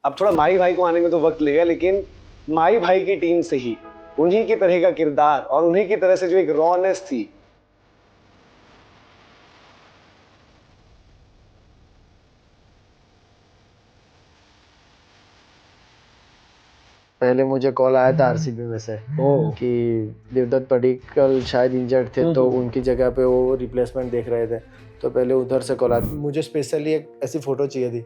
अब थोड़ा माही भाई को आने में तो वक्त लगेगा, लेकिन माही भाई की टीम से ही उन्हीं की तरह का किरदार और उन्हीं की तरह से जो एक रॉनेस थी। पहले मुझे कॉल आया था आरसीबी में से कि देवदत्त पडिक्कल शायद इंजर्ड थे, तो उनकी जगह पे वो रिप्लेसमेंट देख रहे थे। तो पहले उधर से कॉल आया। मुझे स्पेशली एक ऐसी फोटो चाहिए थी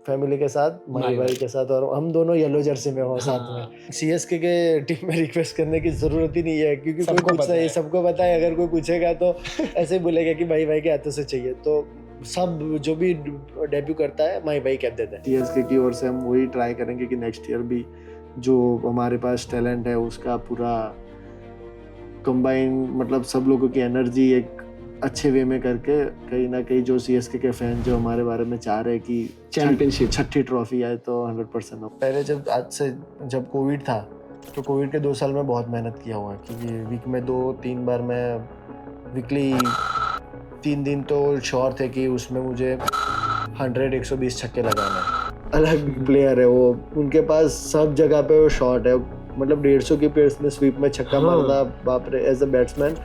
फैमिली के साथ, माही भाई के साथ, और हम दोनों येलो जर्सी में हो साथ में। सीएसके के टीम में रिक्वेस्ट करने की जरूरत ही नहीं है, क्योंकि कोई पूछता है, सबको पता है। अगर कोई पूछेगा तो ऐसे ही बोलेगा कि भाई भाई के हाथों से चाहिए। तो सब जो भी डेब्यू करता है माही भाई कैप देते हैं। सीएसके की ओर से हम वही ट्राई करेंगे कि नेक्स्ट ईयर भी जो हमारे पास टैलेंट है उसका पूरा कंबाइन, मतलब सब लोगों की एनर्जी एक अच्छे वे में करके, कहीं ना कहीं जो सीएसके के फैन जो हमारे बारे में चाह रहे हैं कि चैंपियनशिप छठी ट्रॉफी आए, तो 100% हो। पहले जब कोविड था, तो कोविड के 2 साल में बहुत मेहनत किया हुआ है, क्योंकि वीक में 2-3 बार मैं वीकली 3 दिन तो श्योर थे कि उसमें मुझे 100-120 छक्के लगाना है। अलग प्लेयर है वो, उनके पास सब जगह पे वो शॉट है, मतलब 150 की पेस में स्वीप में छक्का मारना, बाप रे। एज अ बैट्समैन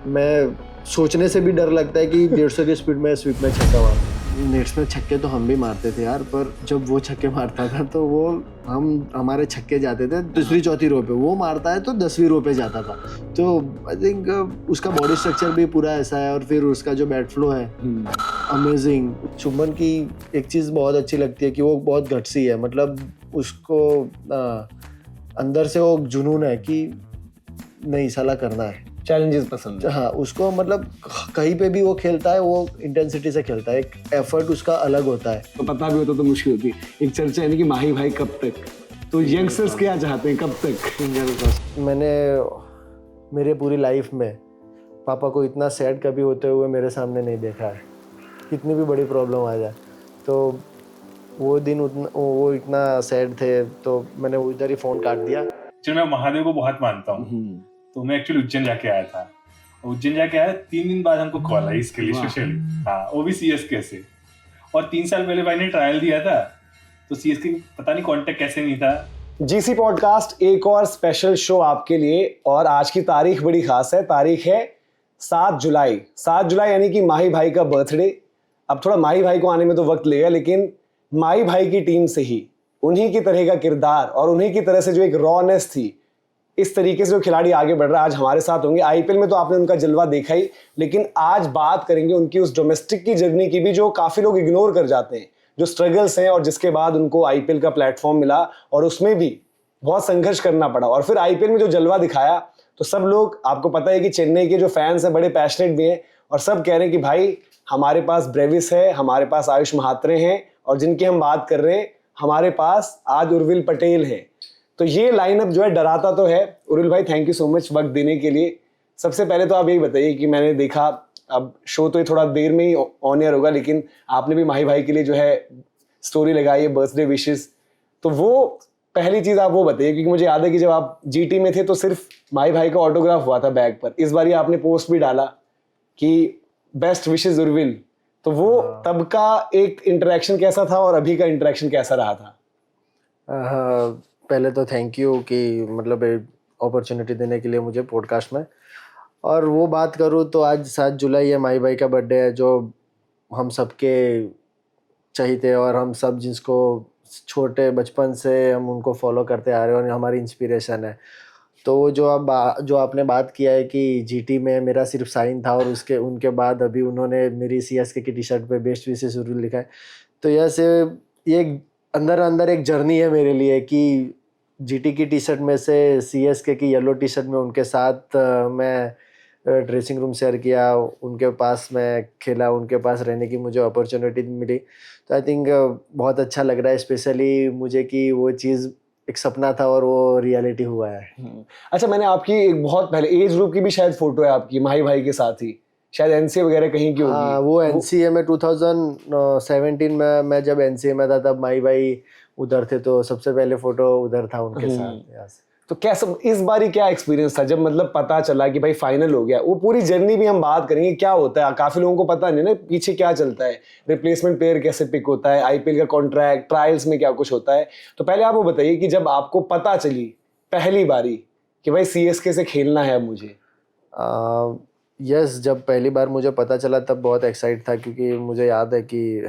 मैं सोचने से भी डर लगता है कि 150 की स्पीड में स्वीप में छक्का मार। नेट्स में छक्के तो हम भी मारते थे यार, पर जब वो छक्के मारता था तो वो हमारे छक्के जाते थे 3री-4थी रो पे, वो मारता है तो 10वीं रो पे जाता था। तो आई थिंक उसका बॉडी स्ट्रक्चर भी पूरा ऐसा है, और फिर उसका जो बैट फ्लो है अमेजिंग। शुभमन की एक चीज़ बहुत अच्छी लगती है कि वो बहुत गट्सी है, मतलब उसको अंदर से वो जुनून है कि नहीं साला करना है, चैलेंजेस पसंद है। हाँ, उसको मतलब कहीं पे भी वो खेलता है, वो इंटेंसिटी से खेलता है, एक एफर्ट उसका अलग होता है। तो पता भी होता तो मुश्किल होती। एक चर्चा है कि माही भाई कब तक, तो यंगस्टर्स क्या चाहते हैं, कब तक? मैंने मेरे पूरी लाइफ में पापा को इतना सैड कभी होते हुए मेरे सामने नहीं देखा है, कितनी भी बड़ी प्रॉब्लम आ जाए। तो वो दिन वो इतना सैड थे, तो मैंने उधर ही फ़ोन काट दिया। मैं महादेव को बहुत मानता हूँ, तो मैं एक्चुअली उज्जैन जाके आया था। उज्जैन जाके आया, 3 दिन बाद हमको कॉल आई इसके लिए स्पेशली, हाँ, वो भी सीएसके से। और 3 साल पहले भाई ने ट्रायल दिया था, तो सीएसके पता नहीं कांटेक्ट कैसे नहीं था। जीसी पॉडकास्ट एक और स्पेशल शो आपके लिए, और आज की तारीख बड़ी खास है। तारीख है 7 जुलाई। 7 जुलाई यानी कि माही भाई का बर्थडे। अब थोड़ा माही भाई को आने में तो वक्त लगेगा, लेकिन माही भाई की टीम से ही उन्हीं की तरह का किरदार और उन्हीं की तरह से जो एक रॉनेस थी, इस तरीके से जो खिलाड़ी आगे बढ़ रहा है, आज हमारे साथ होंगे। आईपीएल में तो आपने उनका जलवा देखा ही, लेकिन आज बात करेंगे उनकी उस डोमेस्टिक की जर्नी की भी, जो काफी लोग इग्नोर कर जाते हैं, जो स्ट्रगल्स हैं, और जिसके बाद उनको आईपीएल का प्लेटफॉर्म मिला और उसमें भी बहुत संघर्ष करना पड़ा, और फिर आईपीएल में जो जलवा दिखाया। तो सब लोग, आपको पता है कि चेन्नई के जो फैंस हैं बड़े पैशनेट भी हैं, और सब कह रहे हैं कि भाई हमारे पास ब्रेविस है, हमारे पास आयुष महात्रे हैं, और जिनकी हम बात कर रहे हैं हमारे पास आज उर्विल पटेल है। तो ये लाइनअप जो है डराता तो है। उर्विल भाई, थैंक यू सो मच वक्त देने के लिए। सबसे पहले तो आप यही बताइए कि मैंने देखा, अब शो तो ये थोड़ा देर में ही ऑन एयर होगा, लेकिन आपने भी माही भाई के लिए जो है स्टोरी लगाई है, बर्थडे विशेस। तो वो पहली चीज आप वो बताइए, क्योंकि मुझे याद है कि जब आप जीटी में थे तो सिर्फ माही भाई का ऑटोग्राफ हुआ था बैग पर। इस बार आपने पोस्ट भी डाला कि बेस्ट विशेस उर्विल। तो वो तब का एक इंटरेक्शन कैसा था और अभी का इंटरेक्शन कैसा रहा था? पहले तो थैंक यू कि मतलब अपॉर्चुनिटी देने के लिए मुझे पॉडकास्ट में। और वो बात करूँ तो आज 7 जुलाई है, माही भाई का बर्थडे है, जो हम सबके चाहिए, और हम सब जिसको छोटे बचपन से हम उनको फॉलो करते आ रहे हैं और हमारी इंस्पिरेशन है। तो वो जो आपने बात किया है कि जीटी में मेरा सिर्फ साइन था, और उनके बाद अभी उन्होंने मेरी सीएसके की टी शर्ट पे बेस्ट विशेस उर्विल लिखा है। तो ये अंदर एक जर्नी है मेरे लिए कि जीटी की टी शर्ट में से सीएसके की येलो टी शर्ट में उनके साथ मैं ड्रेसिंग रूम शेयर किया, उनके पास मैं खेला, उनके पास रहने की मुझे अपॉर्चुनिटी मिली। तो आई थिंक बहुत अच्छा लग रहा है, स्पेशली मुझे कि वो चीज़ एक सपना था और वो रियलिटी हुआ है। अच्छा, मैंने आपकी एक बहुत पहले एज ग्रुप की भी शायद फोटो है आपकी माही भाई के साथ ही, शायद एनसीए वगैरह कहीं की होगी। हाँ, वो एनसीए में 2017 में मैं जब एनसीए में था, तब माही भाई उधर थे, तो सबसे पहले फोटो उधर था उनके साथ। तो कैसा इस बारी क्या एक्सपीरियंस था जब मतलब पता चला कि भाई फाइनल हो गया? वो पूरी जर्नी भी हम बात करेंगे, क्या होता है, काफी लोगों को पता नहीं ना पीछे क्या चलता है, रिप्लेसमेंट प्लेयर कैसे पिक होता है, आईपीएल का कॉन्ट्रैक्ट, ट्रायल्स में क्या कुछ होता है। तो पहले आप वो बताइए कि जब आपको पता चली पहली बारी कि भाई सीएसके से खेलना है अब मुझे। यस, जब पहली बार मुझे पता चला तब बहुत एक्साइट था, क्योंकि मुझे याद है कि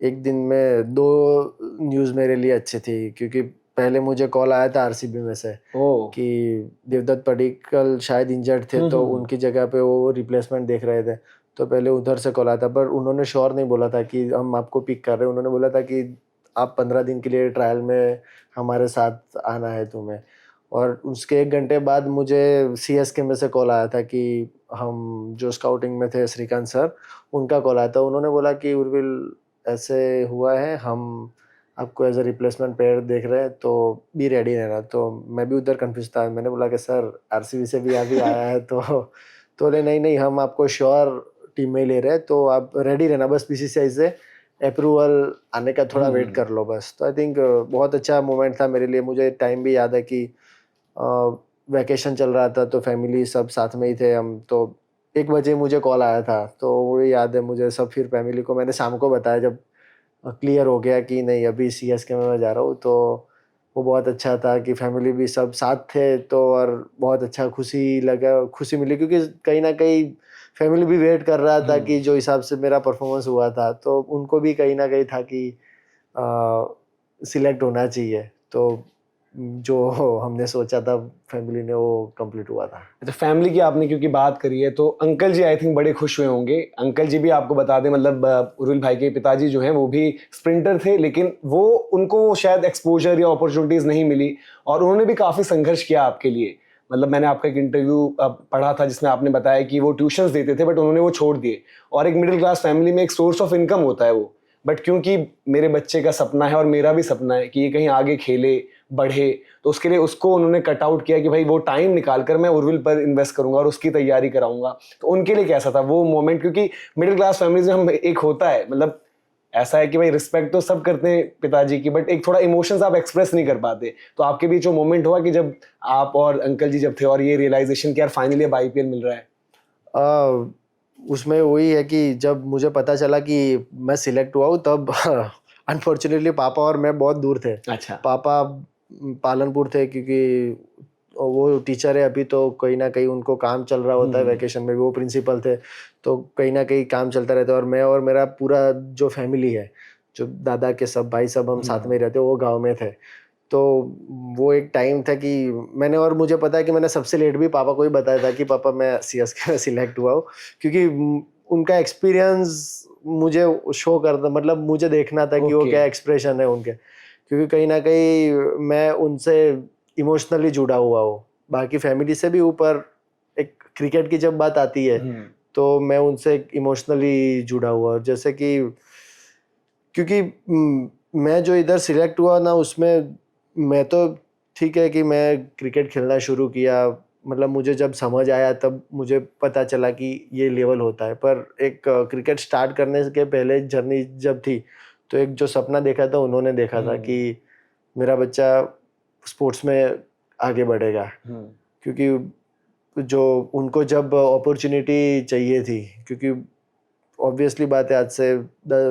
एक दिन में दो न्यूज़ मेरे लिए अच्छी थी। क्योंकि पहले मुझे कॉल आया था आरसीबी में से कि देवदत्त पडिक्कल शायद इंजर्ड थे, तो उनकी जगह पे वो रिप्लेसमेंट देख रहे थे। तो पहले उधर से कॉल आया था, पर उन्होंने श्योर नहीं बोला था कि हम आपको पिक कर रहे हैं। उन्होंने बोला था कि आप 15 दिन के लिए ट्रायल में हमारे साथ आना है तुम्हें। और उसके 1 घंटे बाद मुझे सीएसके में से कॉल आया था कि हम जो स्काउटिंग में थे, श्रीकांत सर, उनका कॉल आया था। उन्होंने बोला कि उर्विल ऐसे हुआ है, हम आपको एज अ रिप्लेसमेंट प्लेयर देख रहे हैं, तो बी रेडी रहना। तो मैं भी उधर कंफ्यूज था। मैंने बोला कि सर आरसीबी से भी अभी आया है तो बोले नहीं नहीं, हम आपको श्योर टीम में ही ले रहे हैं, तो आप रेडी रहना, बस बीसीसीआई से अप्रूवल आने का थोड़ा वेट कर लो बस। तो आई थिंक बहुत अच्छा मोमेंट था मेरे लिए। मुझे टाइम भी याद है कि वैकेशन चल रहा था, तो फैमिली सब साथ में ही थे हम। तो 1 बजे मुझे कॉल आया था, तो वो याद है मुझे सब। फिर फैमिली को मैंने शाम को बताया जब क्लियर हो गया कि नहीं अभी सीएसके में मैं जा रहा हूँ। तो वो बहुत अच्छा था कि फैमिली भी सब साथ थे, तो और बहुत अच्छा खुशी लगा, खुशी मिली, क्योंकि कहीं ना कहीं फैमिली भी वेट कर रहा था कि जो हिसाब से मेरा परफॉर्मेंस हुआ था, तो उनको भी कहीं ना कहीं था कि सिलेक्ट होना चाहिए। तो जो हमने सोचा था फैमिली ने, वो कंप्लीट हुआ था। तो फैमिली की आपने क्योंकि बात करी है, तो अंकल जी आई थिंक बड़े खुश हुए होंगे। अंकल जी भी आपको बता दें, मतलब उर्विल भाई के पिताजी जो हैं वो भी स्प्रिंटर थे, लेकिन वो उनको शायद एक्सपोजर या अपॉर्चुनिटीज़ नहीं मिली, और उन्होंने भी काफ़ी संघर्ष किया आपके लिए। मतलब मैंने आपका एक इंटरव्यू पढ़ा था जिसमें आपने बताया कि वो ट्यूशन्स देते थे बट उन्होंने वो छोड़ दिए, और एक मिडिल क्लास फैमिली में एक सोर्स ऑफ इनकम होता है वो। बट क्योंकि मेरे बच्चे का सपना है और मेरा भी सपना है कि ये कहीं आगे खेले बढ़े, तो उसके लिए उसको उन्होंने कट आउट किया कि भाई वो टाइम निकाल कर मैं उर्विल पर इन्वेस्ट करूंगा और उसकी तैयारी कराऊंगा। तो उनके लिए कैसा था वो मोमेंट? क्योंकि मिडिल क्लास फैमिलीज में हम एक होता है, मतलब ऐसा है कि भाई रिस्पेक्ट तो सब करते हैं पिताजी की, बट एक थोड़ा इमोशंस आप एक्सप्रेस नहीं कर पाते। तो आपके बीच वो मोमेंट हुआ कि जब आप और अंकल जी जब थे और ये रियलाइजेशन कि यार फाइनली अब आईपीएल मिल रहा है? उसमें वही है कि जब मुझे पता चला कि मैं सिलेक्ट हुआ हूँ, तब अनफॉर्चुनेटली पापा और मैं बहुत दूर थे। अच्छा। पापा पालनपुर थे, क्योंकि वो टीचर है अभी, तो कहीं ना कहीं उनको काम चल रहा होता है। वैकेशन में भी वो प्रिंसिपल थे, तो कहीं ना कहीं काम चलता रहता है। और मैं और मेरा पूरा जो फैमिली है, जो दादा के सब भाई सब हम साथ में रहते, वो गांव में थे। तो वो एक टाइम था कि मैंने, और मुझे पता है कि मैंने सबसे लेट भी पापा को ही बताया था कि पापा मैं सीएसके में सिलेक्ट हुआ हूँ, क्योंकि उनका एक्सपीरियंस मुझे शो करता, मतलब मुझे देखना था कि वो क्या एक्सप्रेशन है उनके। क्योंकि कहीं ना कहीं मैं उनसे इमोशनली जुड़ा हुआ हूँ, बाकी फैमिली से भी ऊपर। एक क्रिकेट की जब बात आती है तो मैं उनसे इमोशनली जुड़ा हुआ हूँ। जैसे कि क्योंकि मैं जो इधर सिलेक्ट हुआ ना, उसमें मैं तो ठीक है कि मैं क्रिकेट खेलना शुरू किया, मतलब मुझे जब समझ आया तब मुझे पता चला कि ये लेवल होता है। पर एक क्रिकेट स्टार्ट करने के पहले जर्नी जब थी, तो एक जो सपना देखा था उन्होंने देखा था कि मेरा बच्चा स्पोर्ट्स में आगे बढ़ेगा। क्योंकि जो उनको जब अपॉर्चुनिटी चाहिए थी, क्योंकि ऑब्वियसली बात है आज से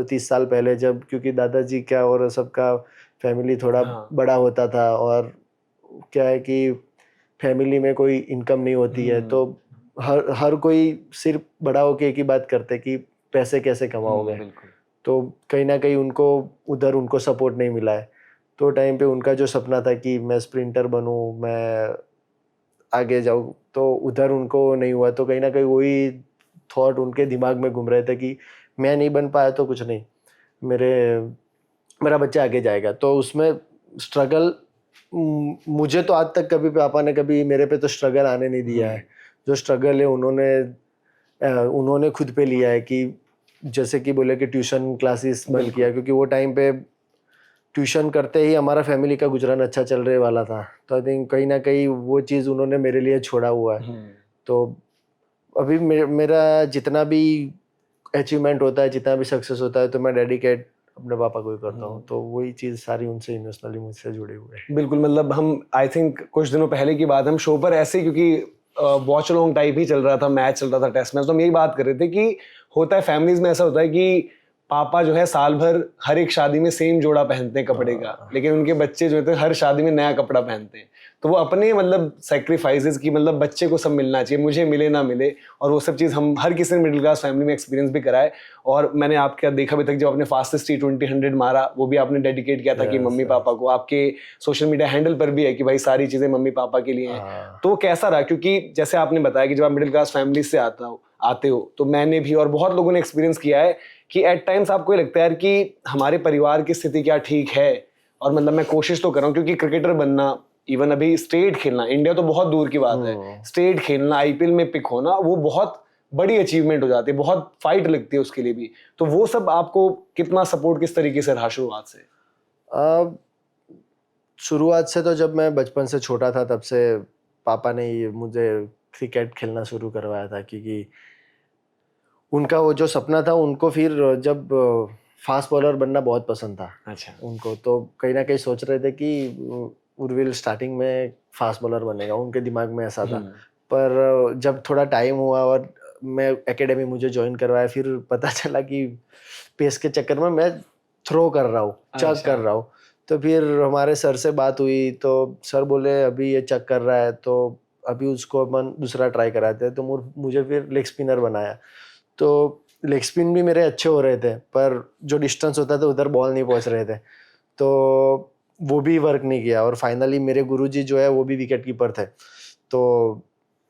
30 साल पहले, जब क्योंकि दादाजी क्या और सबका फैमिली थोड़ा बड़ा होता था, और क्या है कि फैमिली में कोई इनकम नहीं होती है, तो हर कोई सिर्फ बड़ा होके एक ही बात करते कि पैसे कैसे कमाओगे। तो कहीं ना कहीं उनको उधर उनको सपोर्ट नहीं मिला है। तो टाइम पे उनका जो सपना था कि मैं स्प्रिंटर बनूं, मैं आगे जाऊं, तो उधर उनको नहीं हुआ। तो कहीं ना कहीं वही थॉट उनके दिमाग में घूम रहे थे कि मैं नहीं बन पाया तो कुछ नहीं, मेरा बच्चा आगे जाएगा। तो उसमें स्ट्रगल मुझे तो आज तक कभी पापा ने कभी मेरे पे तो स्ट्रगल आने नहीं दिया है। जो स्ट्रगल है उन्होंने खुद पे लिया है कि जैसे कि बोले कि ट्यूशन क्लासेस बंद किया, क्योंकि वो टाइम पे ट्यूशन करते ही हमारा फैमिली का गुजरान अच्छा चल रहे वाला था। तो आई थिंक कहीं ना कहीं वो चीज़ उन्होंने मेरे लिए छोड़ा हुआ है। तो अभी मेरा जितना भी अचीवमेंट होता है, जितना भी सक्सेस होता है, तो मैं डेडिकेट अपने पापा को ही करता हूँ। तो वही चीज़ सारी उनसे इमोशनली मुझसे जुड़ी हुई है। बिल्कुल, मतलब हम आई थिंक कुछ दिनों पहले की बात, हम शो पर ऐसे, क्योंकि वॉच अलोंग टाइप ही चल रहा था, मैच चल रहा था, टेस्ट मैच, तो हम यही बात कर रहे थे कि होता है फैमिलीज में, ऐसा होता है कि पापा जो है साल भर हर एक शादी में सेम जोड़ा पहनते हैं कपड़े का, लेकिन उनके बच्चे जो है हर शादी में नया कपड़ा पहनते हैं। तो वो अपने मतलब सेक्रीफाइसेस की, मतलब बच्चे को सब मिलना चाहिए, मुझे मिले ना मिले, और वो सब चीज़ हम हर किसी ने मिडिल क्लास फैमिली में एक्सपीरियंस भी करा है। और मैंने आपका देखा भी तक, जब आपने फास्टेस्ट T20 100 मारा, वो भी आपने डेडिकेट किया था कि मम्मी पापा को, आपके सोशल मीडिया हैंडल पर भी है कि भाई सारी चीज़ें मम्मी पापा के लिए हैं। तो कैसा रहा? क्योंकि जैसे आपने बताया कि जब आप मिडिल क्लास फैमिली से आते हो, तो मैंने भी और बहुत लोगों ने एक्सपीरियंस किया है कि एट टाइम्स आपको ये लगता है यार कि हमारे परिवार की स्थिति क्या ठीक है, और मतलब मैं कोशिश तो कर रहा हूँ, क्योंकि क्रिकेटर बनना, इवन अभी स्टेट खेलना, इंडिया तो बहुत दूर की बात है, स्टेट खेलना, IPL में पिक होना, वो बहुत बड़ी अचीवमेंट हो जाती है, बहुत फाइट लगती है उसके लिए भी। तो वो सब आपको कितना सपोर्ट, किस तरीके से रहा शुरुआत से? शुरुआत से तो जब मैं बचपन से छोटा था तब से पापा ने ये मुझे क्रिकेट खेलना शुरू करवाया था, क्योंकि उनका वो जो सपना था, उनको फिर जब फास्ट बॉलर बनना बहुत पसंद था। अच्छा। उनको तो कहीं ना कहीं सोच रहे थे कि उर्विल स्टार्टिंग में फास्ट बॉलर बनेगा, उनके दिमाग में ऐसा था। पर जब थोड़ा टाइम हुआ और मैं एकेडमी मुझे ज्वाइन करवाया, फिर पता चला कि पेस के चक्कर में मैं थ्रो कर रहा हूँ, चक कर रहा हूँ। तो फिर हमारे सर से बात हुई, तो सर बोले अभी ये चक कर रहा है तो अभी उसको अपन दूसरा ट्राई कराते हैं। तो मुझे फिर लेग स्पिनर बनाया। तो लेग स्पिन भी मेरे अच्छे हो रहे थे, पर जो डिस्टेंस होता था उधर बॉल नहीं पहुंच रहे थे, तो वो भी वर्क नहीं किया। और फाइनली मेरे गुरुजी जो है वो भी विकेट कीपर थे, तो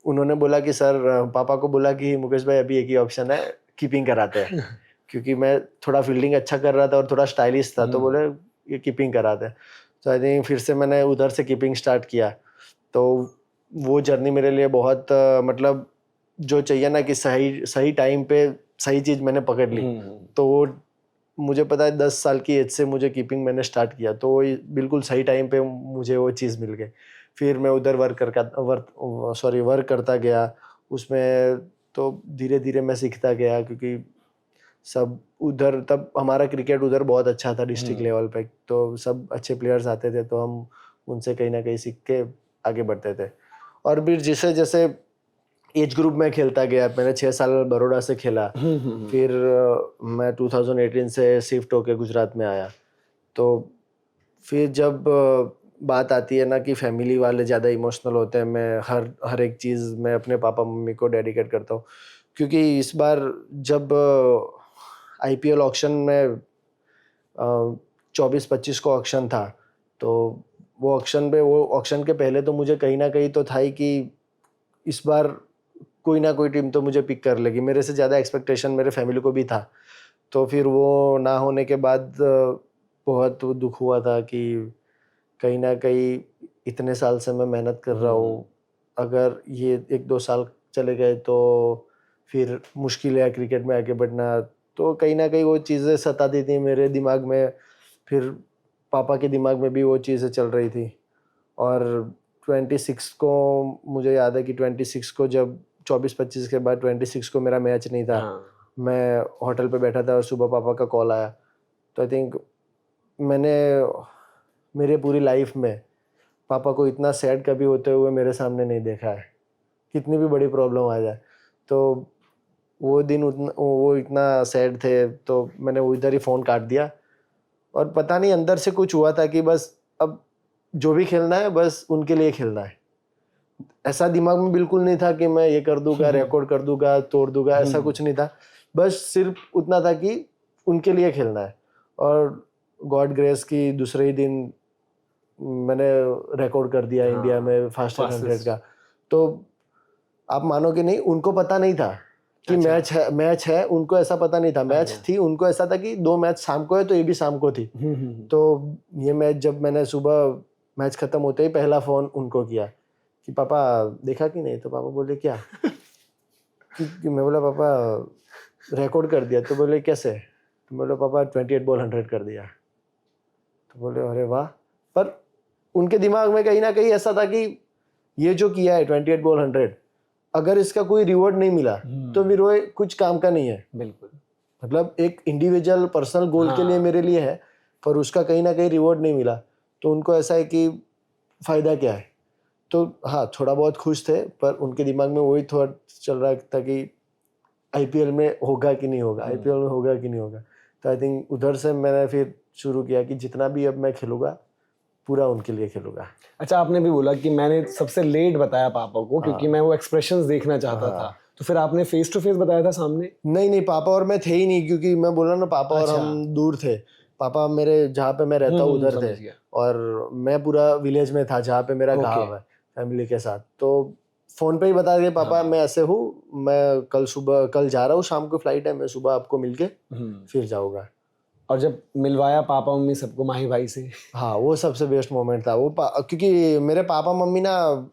उन्होंने बोला कि सर, पापा को बोला कि मुकेश भाई अभी एक ही ऑप्शन है, कीपिंग कराते हैं। क्योंकि मैं थोड़ा फील्डिंग अच्छा कर रहा था और थोड़ा स्टाइलिश था, तो बोले ये कीपिंग कराते हैं। तो आई थिंक फिर से मैंने उधर से कीपिंग स्टार्ट किया। तो वो जर्नी मेरे लिए बहुत मतलब जो चाहिए ना कि सही टाइम पे सही चीज़ मैंने पकड़ ली। तो वो मुझे पता है 10 साल की एज से मुझे कीपिंग मैंने स्टार्ट किया, तो वो बिल्कुल सही टाइम पे मुझे वो चीज़ मिल गई। फिर मैं उधर वर्क करता गया उसमें, तो धीरे धीरे मैं सीखता गया, क्योंकि सब उधर तब हमारा क्रिकेट उधर बहुत अच्छा था डिस्ट्रिक्ट लेवल पे, तो सब अच्छे प्लेयर्स आते थे, तो हम उनसे कहीं ना कहीं सीख के आगे बढ़ते थे। और फिर जैसे जैसे एज ग्रुप में खेलता गया, मैंने 6 साल बड़ौदा से खेला। फिर मैं 2018 से शिफ्ट होके गुजरात में आया। तो फिर जब बात आती है ना कि फैमिली वाले ज़्यादा इमोशनल होते हैं, मैं हर एक चीज़ मैं अपने पापा मम्मी को डेडिकेट करता हूँ। क्योंकि इस बार जब IPL ऑक्शन में 24-25 को ऑक्शन था, तो वो ऑक्शन के पहले तो मुझे कहीं ना कहीं तो था ही कि इस बार कोई ना कोई टीम तो मुझे पिक कर लेगी। मेरे से ज़्यादा एक्सपेक्टेशन मेरे फैमिली को भी था। तो फिर वो ना होने के बाद बहुत दुख हुआ था कि कहीं ना कहीं इतने साल से मैं मेहनत कर रहा हूँ, अगर ये 1-2 साल चले गए तो फिर मुश्किल है क्रिकेट में आगे बढ़ना। तो कहीं ना कहीं वो चीज़ें सताती थी मेरे दिमाग में, फिर पापा के दिमाग में भी वो चीज़ें चल रही थी। और 26 को मुझे याद है कि 26 को जब 24-25 के बाद 26 को मेरा मैच नहीं था। मैं होटल पे बैठा था और सुबह पापा का कॉल आया। तो आई थिंक मैंने मेरे पूरी लाइफ में पापा को इतना सैड कभी होते हुए मेरे सामने नहीं देखा है, कितनी भी बड़ी प्रॉब्लम आ जाए। तो वो दिन वो इतना सैड थे, तो मैंने उधर ही फ़ोन काट दिया। और पता नहीं अंदर से कुछ हुआ था कि बस अब जो भी खेलना है बस उनके लिए खेलना है। ऐसा दिमाग में बिल्कुल नहीं था कि मैं ये कर दूंगा, रिकॉर्ड कर दूंगा, तोड़ दूंगा, ऐसा कुछ नहीं था। बस सिर्फ उतना था कि उनके लिए खेलना है। और गॉड ग्रेस की दूसरे ही दिन मैंने रिकॉर्ड कर दिया इंडिया में फास्टेस्ट 100 का। तो आप मानोगे नहीं, उनको पता नहीं था कि मैच है, उनको ऐसा पता नहीं था। मैच थी, उनको ऐसा था कि 2 मैच शाम को है तो ये भी शाम को थी। तो ये मैच जब मैंने सुबह मैच खत्म होते ही पहला फ़ोन उनको किया कि पापा देखा कि नहीं। तो पापा बोले क्या कि मैं बोला पापा रिकॉर्ड कर दिया। तो बोले कैसे? तो बोले पापा 28 बॉल 100 कर दिया। तो बोले अरे वाह। पर उनके दिमाग में कहीं ना कहीं ऐसा था कि ये जो किया है 28 बॉल 100, अगर इसका कोई रिवॉर्ड नहीं मिला तो फिर वो कुछ काम का नहीं है। बिल्कुल। मतलब एक इंडिविजुअल पर्सनल गोल के लिए मेरे लिए है, पर उसका कहीं ना कहीं रिवॉर्ड नहीं मिला, तो उनको ऐसा है कि फ़ायदा क्या है। तो हाँ, थोड़ा बहुत खुश थे, पर उनके दिमाग में वही थॉट चल रहा था कि आईपीएल में होगा कि नहीं होगा, आईपीएल में होगा कि नहीं होगा। तो आई थिंक उधर से मैंने फिर शुरू किया कि जितना भी अब मैं खेलूँगा पूरा उनके लिए खेलूँगा। अच्छा, आपने भी बोला कि मैंने सबसे लेट बताया पापा को क्योंकि मैं वो एक्सप्रेशंस देखना चाहता था, तो फिर आपने फेस टू फेस बताया था सामने? नहीं, पापा और मैं थे ही नहीं, क्योंकि मैं बोला ना, पापा और हम दूर थे। पापा मेरे जहाँ पे मैं रहता हूँ उधर थे, समझ गया। और मैं पूरा विलेज में था जहाँ पे मेरा गाँव है फैमिली के साथ। तो फ़ोन पे ही बता दिया, पापा मैं ऐसे हूँ, मैं कल जा रहा हूँ, शाम को फ्लाइट है, मैं सुबह आपको मिलके फिर जाऊँगा। और जब मिलवाया पापा मम्मी सबको माही भाई से? हाँ, वो सबसे बेस्ट मोमेंट था वो, क्योंकि मेरे पापा मम्मी ना,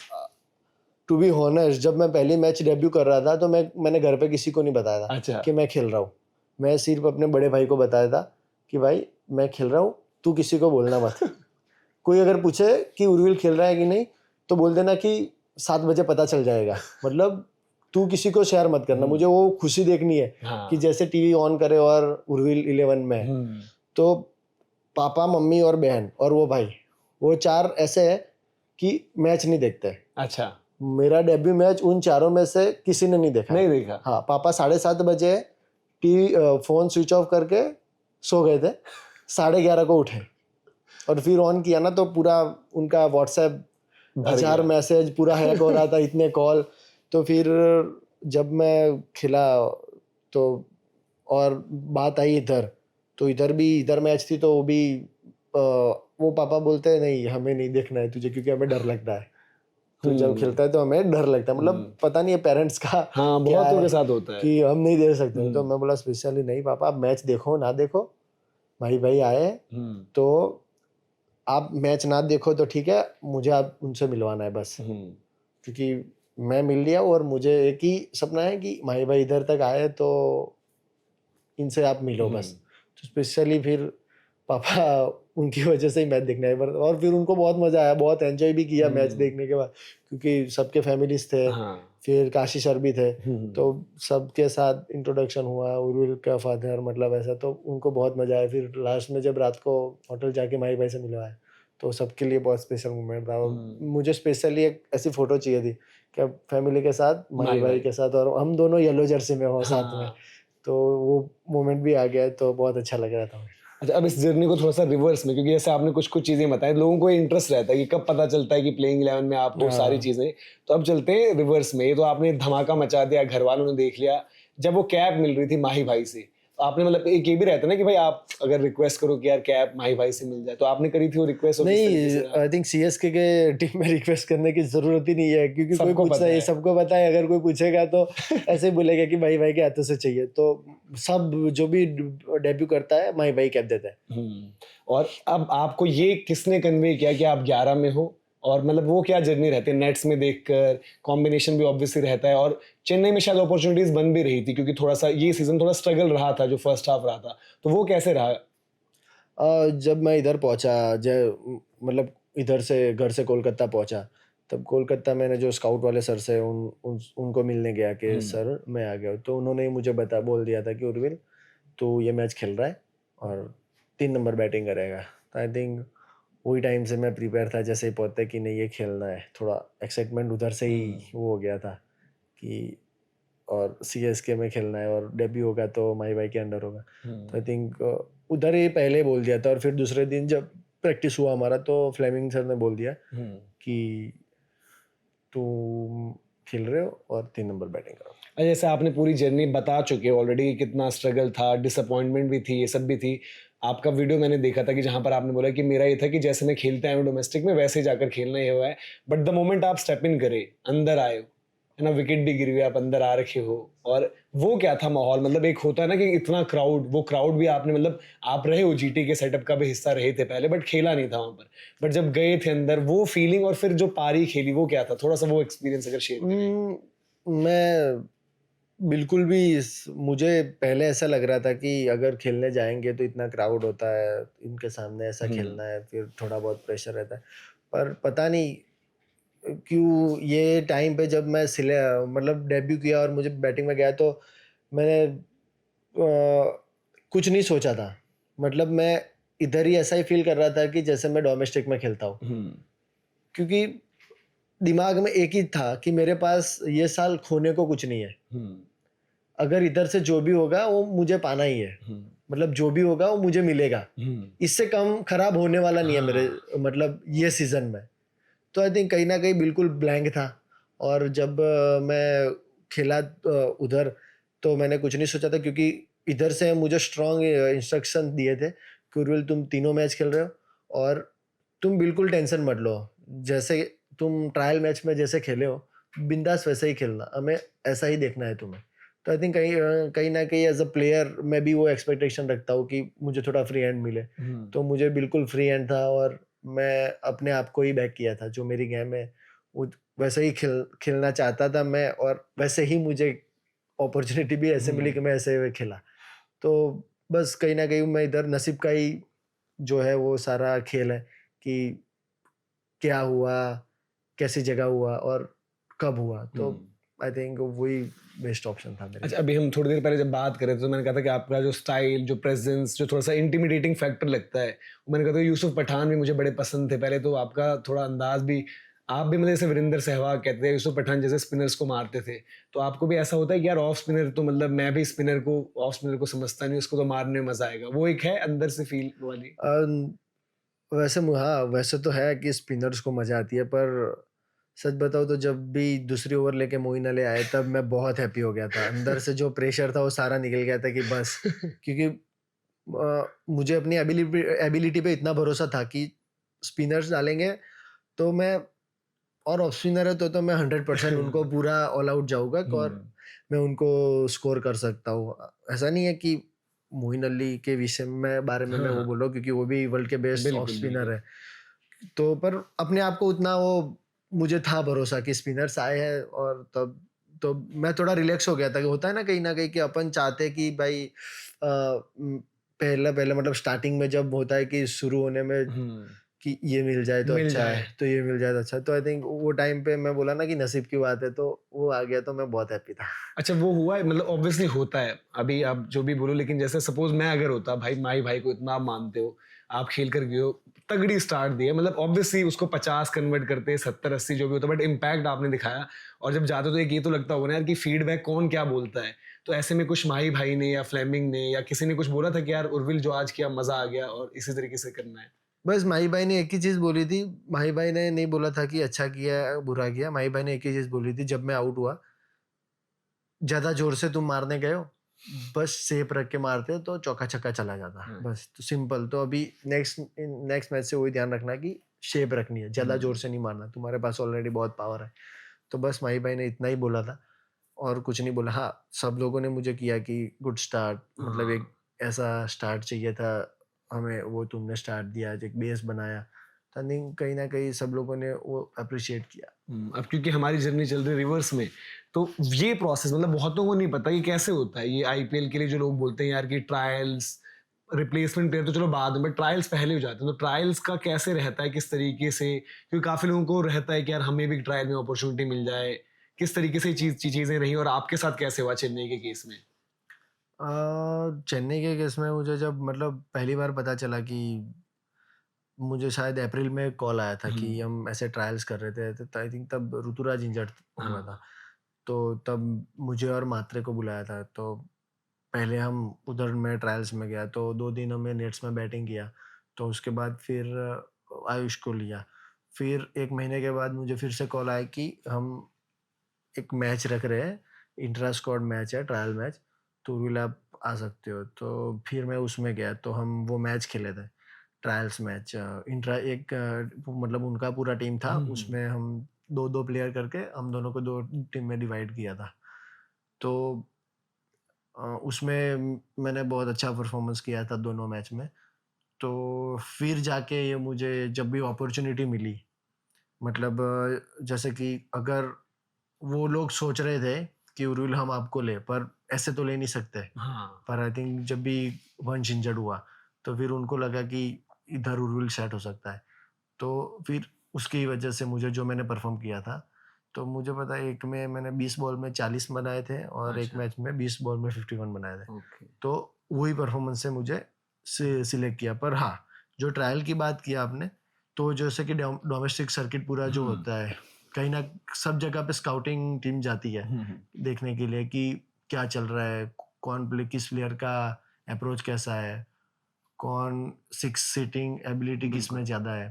टू बी ऑनेस्ट, जब मैं पहली मैच डेब्यू कर रहा था तो मैंने घर पे किसी को नहीं बताया था अच्छा। कि मैं खेल रहा हूँ। मैं सिर्फ अपने बड़े भाई को बताया था कि भाई मैं खेल रहा हूँ, तू किसी को बोलना मत। कोई अगर पूछे कि उर्विल खेल रहा है कि नहीं, तो बोल देना कि 7 बजे पता चल जाएगा। मतलब तू किसी को शेयर मत करना, मुझे वो खुशी देखनी है कि जैसे टीवी ऑन करे और उर्विल 11 में है। तो पापा, मम्मी और बहन और वो भाई, वो 4 ऐसे है कि मैच नहीं देखते। अच्छा। मेरा डेब्यू मैच उन चारों में से किसी ने नहीं देखा। नहीं देखा? हाँ, पापा 7:30 बजे टीवी फोन स्विच ऑफ करके सो गए थे, 11:30 को उठे, और फिर ऑन किया ना तो पूरा उनका व्हाट्सएप 1000 मैसेज पूरा हैक हो रहा था, इतने कॉल। तो फिर जब मैं खिला तो, और बात आई इधर, तो इधर मैच थी, तो वो भी वो पापा बोलते हैं नहीं, हमें नहीं देखना है तुझे, क्योंकि हमें डर लगता है। तो जब खेलता है तो हमें डर लगता है, मतलब पता नहीं है पेरेंट्स का हाँ, क्या बहुतों है के साथ होता है कि हम नहीं देख सकते। तो मैं बोला स्पेशली नहीं पापा, आप मैच देखो ना देखो, भाई आए तो आप मैच ना देखो तो ठीक है, मुझे आप उनसे मिलवाना है बस, क्योंकि मैं मिल लिया, और मुझे एक ही सपना है कि भाई इधर तक आए तो इनसे आप मिलो बस। तो स्पेशली फिर पापा उनकी वजह से ही मैच देखने आए, और फिर उनको बहुत मजा आया, बहुत एंजॉय भी किया मैच देखने के बाद, क्योंकि सबके फैमिलीज थे। फिर काशी सर भी थे, तो सबके साथ इंट्रोडक्शन हुआ, उर्विल का फादर, मतलब ऐसा, तो उनको बहुत मजा आया। फिर लास्ट में जब रात को होटल जाके माही भाई से मिलवाया, तो सबके लिए बहुत स्पेशल मोमेंट था। और मुझे स्पेशली एक ऐसी फोटो चाहिए थी कि फैमिली के साथ, माही भाई के साथ, और हम दोनों येलो जर्सी में हो साथ में। तो वो मोमेंट भी आ गया, तो बहुत अच्छा लग रहा था। अच्छा, अब इस जर्नी को थोड़ा सा रिवर्स में, क्योंकि जैसे आपने कुछ चीजें बताई, लोगों को इंटरेस्ट रहता है कि कब पता चलता है कि प्लेइंग 11 में आप हो, सारी चीजें। तो अब चलते हैं रिवर्स में। ये तो आपने धमाका मचा दिया, घर वालों ने देख लिया। जब वो कैप मिल रही थी माही भाई से, तो आपने, मतलब एक ये भी रहता है ना कि भाई आप अगर रिक्वेस्ट करो कि यार कैप माही भाई से मिल जाए, तो आपने करी थी वो रिक्वेस्ट? नहीं, आई थिंक सीएसके के टीम में रिक्वेस्ट करने की जरूरत ही नहीं है, क्योंकि कोई पूछता है, सबको पता है। अगर कोई पूछेगा तो ऐसे ही बोलेगा कि भाई के हाथों से चाहिए। तो सब जो भी डेब्यू करता है माही भाई कैप देता है। और अब आपको ये किसने कन्वे किया कि आप 11 में हो? और मतलब वो क्या जर्नी रहती है नेट्स में देखकर? कॉम्बिनेशन भी ऑब्वियसली रहता है, और चेन्नई में शायद अपॉर्चुनिटीज बन भी रही थी, क्योंकि थोड़ा सा ये सीजन थोड़ा स्ट्रगल रहा था जो फर्स्ट हाफ रहा था, तो वो कैसे रहा? जब मैं इधर पहुंचा, मतलब इधर से घर से कोलकाता पहुंचा, तब कोलकाता मैंने जो स्काउट वाले सर से उनको मिलने गया कि सर मैं आ गया। तो उन्होंने मुझे बोल दिया था कि उर्विल तो ये मैच खेल रहा है और 3 नंबर बैटिंग करेगा। तो आई थिंक वही टाइम से मैं प्रिपेयर था, जैसे ही पहुंचता कि नहीं ये खेलना है। थोड़ा एक्साइटमेंट उधर से ही वो हो गया था कि, और सीएसके में खेलना है और डेब्यू होगा तो माही भाई के अंडर होगा। तो आई थिंक उधर ही पहले बोल दिया था। और फिर दूसरे दिन जब प्रैक्टिस हुआ हमारा, तो फ्लेमिंग सर ने बोल दिया कि तुम खेल रहे हो और 3 नंबर बैटिंग करो। जैसे आपने पूरी जर्नी बता चुके हो ऑलरेडी, कितना स्ट्रगल था, डिसअपॉइंटमेंट भी थी, ये सब भी थी। आपका वीडियो मैंने देखा था कि जहां पर आपने बोला कि मेरा ये था कि जैसे मैं खेलते आया हूँ डोमेस्टिक में, वैसे जाकर खेलना ही हुआ है। बट द मोमेंट आप स्टेप इन करे, अंदर आए हो, है ना, विकेट भी गिरी हुई, आप अंदर आ रखे हो, और वो क्या था माहौल? मतलब एक होता है ना कि इतना क्राउड, वो क्राउड भी आपने, मतलब आप रहे हो जीटी के सेटअप का भी हिस्सा रहे थे पहले, बट खेला नहीं था वहां पर। बट जब गए थे अंदर, वो फीलिंग और फिर जो पारी खेली, वो क्या था? थोड़ा सा वो एक्सपीरियंस अगर शेयर करें। मैं बिल्कुल भी मुझे पहले ऐसा लग रहा था कि अगर खेलने जाएंगे तो इतना क्राउड होता है, इनके सामने ऐसा खेलना है, फिर थोड़ा बहुत प्रेशर रहता है। पर पता नहीं क्यों ये टाइम पे जब मैं मतलब डेब्यू किया और मुझे बैटिंग में गया, तो मैंने कुछ नहीं सोचा था, मतलब मैं इधर ही ऐसा ही फील कर रहा था कि जैसे मैं डोमेस्टिक में खेलता हूँ, क्योंकि दिमाग में एक ही था कि मेरे पास ये साल खोने को कुछ नहीं है, अगर इधर से जो भी होगा वो मुझे पाना ही है, मतलब जो भी होगा वो मुझे मिलेगा, इससे कम खराब होने वाला नहीं है मेरे मतलब ये सीजन में। तो आई थिंक कहीं ना कहीं बिल्कुल ब्लैंक था। और जब मैं खेला उधर, तो मैंने कुछ नहीं सोचा था, क्योंकि इधर से मुझे स्ट्रॉन्ग इंस्ट्रक्शन दिए थे कि उर्विल तुम तीनों मैच खेल रहे हो और तुम बिल्कुल टेंशन मत लो, जैसे तुम ट्रायल मैच में जैसे खेले हो बिंदास वैसे ही खेलना, हमें ऐसा ही देखना है तुम्हें। तो आई थिंक कहीं ना कहीं एज अ प्लेयर मैं भी वो एक्सपेक्टेशन रखता हूँ कि मुझे थोड़ा फ्री हैंड मिले, तो मुझे बिल्कुल फ्री हैंड था और मैं अपने आप को ही बैक किया था, जो मेरी गेम है वो वैसे ही खेलना चाहता था मैं, और वैसे ही मुझे अपॉर्चुनिटी भी ऐसे मिली कि मैं ऐसे खेला। तो बस कहीं ना कहीं मैं इधर नसीब का ही जो है वो सारा खेल है कि क्या हुआ, कैसी जगह हुआ और कब हुआ, तो आई थिंक वही बेस्ट ऑप्शन था मेरे। अच्छा, अभी हम थोड़ी देर पहले जब बात कर रहे थे तो मैंने कहा था कि आपका जो स्टाइल, जो प्रेजेंस, जो थोड़ा सा इंटिमिडेटिंग फैक्टर लगता है, मैंने कहा था यूसुफ पठान भी मुझे बड़े पसंद थे पहले, तो आपका थोड़ा अंदाज भी, आप भी मतलब जैसे वीरेंद्र सहवाग कहते थे, यूसुफ पठान जैसे स्पिनर्स को मारते थे, तो आपको भी ऐसा होता है कि यार ऑफ स्पिनर तो मतलब मैं भी स्पिनर को, ऑफ स्पिनर को समझता नहीं, उसको तो मारने में मजा आएगा, वो एक है अंदर से फील वाली? वैसे हाँ, वैसे तो है कि स्पिनर्स को मजा आती है, पर सच बताओ तो जब भी दूसरी ओवर लेके मोइन अली आए तब मैं बहुत हैप्पी हो गया था, अंदर से जो प्रेशर था वो सारा निकल गया था कि बस क्योंकि मुझे अपनी एबिलिटी पे इतना भरोसा था कि स्पिनर्स डालेंगे तो मैं, और ऑफ स्पिनर है तो मैं 100% उनको पूरा ऑल आउट जाऊंगा और मैं उनको स्कोर कर सकता हूँ। ऐसा नहीं है कि मोइन अली के विषय में बारे में मैं वो बोल रहा हूँ, क्योंकि वो भी वर्ल्ड के बेस्ट ऑफ स्पिनर है, तो पर अपने आप को उतना वो मुझे था भरोसा कि स्पिनर्स आए हैं, और तब तो मैं थोड़ा रिलैक्स हो गया था कि होता है ना कहीं कि अपन चाहते कि भाई पहले पहले मतलब स्टार्टिंग में जब होता है कि शुरू होने में कि ये मिल जाए तो अच्छा है, तो ये मिल जाए तो अच्छा है, तो आई थिंक वो टाइम पे मैं बोला ना कि नसीब की बात है, तो वो आ गया तो मैं बहुत हैप्पी था। अच्छा, वो हुआ है, मतलब ऑब्वियसली होता है, अभी आप जो भी बोलो, लेकिन जैसे सपोज मैं अगर होता, भाई माही भाई को इतना आप मानते हो, आप खेल कर गए हो, तगड़ी स्टार्ट दी है, मतलब ऑब्वियसली उसको 50 कन्वर्ट करते, 70-80 जो भी होता, बट इम्पैक्ट आपने दिखाया, और जब जाते तो एक ये तो लगता होगा ना यार कि फीडबैक कौन क्या बोलता है, तो ऐसे में कुछ माही भाई ने या फ्लेमिंग ने या किसी ने कुछ बोला था कि यार उर्विल जो आज किया मजा आ गया और इसी तरीके से करना है? बस माही भाई ने एक ही चीज बोली थी, माही भाई ने नहीं बोला था कि अच्छा किया बुरा किया, माही भाई ने एक ही चीज बोली थी जब मैं आउट हुआ, ज्यादा जोर से तुम मारने गए हो, बस सेप रख के मारते तो चौका छक्का चला जाता, बस तो सिंपल। तो अभी नेक्स्ट मैच से वही ध्यान रखना कि शेप रखनी है, ज्यादा जोर से नहीं मारना, तुम्हारे पास ऑलरेडी बहुत पावर है। तो बस माही भाई ने इतना ही बोला था और कुछ नहीं बोला। हाँ, सब लोगों ने मुझे किया कि गुड स्टार्ट, मतलब एक ऐसा स्टार्ट चाहिए था हमें, वो तुमने स्टार्ट दिया, एक बेस बनाया, तो आई थिंक कहीं ना कहीं सब लोगों ने वो अप्रिशिएट किया। अब क्योंकि हमारी जर्नी चल रही है रिवर्स में, तो ये प्रोसेस मतलब बहुतों को नहीं पता कि कैसे होता है ये आईपीएल के लिए, जो लोग बोलते हैं यार कि ट्रायल्स, रिप्लेसमेंट प्लेयर तो चलो बाद में, बट ट्रायल्स पहले हो जाते हैं, तो ट्रायल्स का कैसे रहता है, किस तरीके से, क्योंकि काफी लोगों को रहता है कि यार हमें भी ट्रायल में अपॉर्चुनिटी मिल जाए, किस तरीके से चीजें रही और आपके साथ कैसे हुआ चेन्नई के केस में? चेन्नई के केस में मुझे जब मतलब पहली बार पता चला कि मुझे शायद अप्रैल में कॉल आया था कि हम ऐसे ट्रायल्स कर रहे थे, तो आई थिंक तब ऋतुराज इंजर्ड हुआ था, तो तब मुझे और मात्रे को बुलाया था। तो पहले हम उधर मैं ट्रायल्स में गया, तो 2 दिन हमने नेट्स में बैटिंग किया, तो उसके बाद फिर आयुष को लिया, फिर 1 महीने के बाद मुझे फिर से कॉल आया कि हम एक मैच रख रहे हैं, इंट्रा स्क्वाड मैच है, ट्रायल मैच, तो उर्विल आप आ सकते हो। तो फिर मैं उसमें गया, तो हम वो मैच खेले थे, ट्रायल्स मैच, इंट्रा एक मतलब उनका पूरा टीम था, उसमें हम 2-2 प्लेयर करके हम दोनों को 2 टीम में डिवाइड किया था। तो उसमें मैंने बहुत अच्छा परफॉर्मेंस किया था दोनों मैच में। तो फिर जाके ये मुझे जब भी अपॉर्चुनिटी मिली, मतलब जैसे कि अगर वो लोग सोच रहे थे कि उर्विल हम आपको ले, पर ऐसे तो ले नहीं सकते, पर आई थिंक जब भी वंश इंजर्ड हुआ तो फिर उनको लगा कि इधर उर्विल सेट हो सकता है, तो फिर उसकी वजह से मुझे जो मैंने परफॉर्म किया था तो मुझे पता है एक में मैंने 20 बॉल में 40 बनाए थे और एक मैच में 20 बॉल में 51 बनाए थे। तो वही परफॉर्मेंस से मुझे सिलेक्ट किया। पर हाँ, जो ट्रायल की बात की आपने, तो जैसे कि डोमेस्टिक सर्किट पूरा जो होता है, कहीं ना सब जगह पे स्काउटिंग टीम जाती है देखने के लिए कि क्या चल रहा है, कौन प्ले, किस प्लेयर का अप्रोच कैसा है, कौन सिक्स सीटिंग एबिलिटी किस में ज़्यादा है।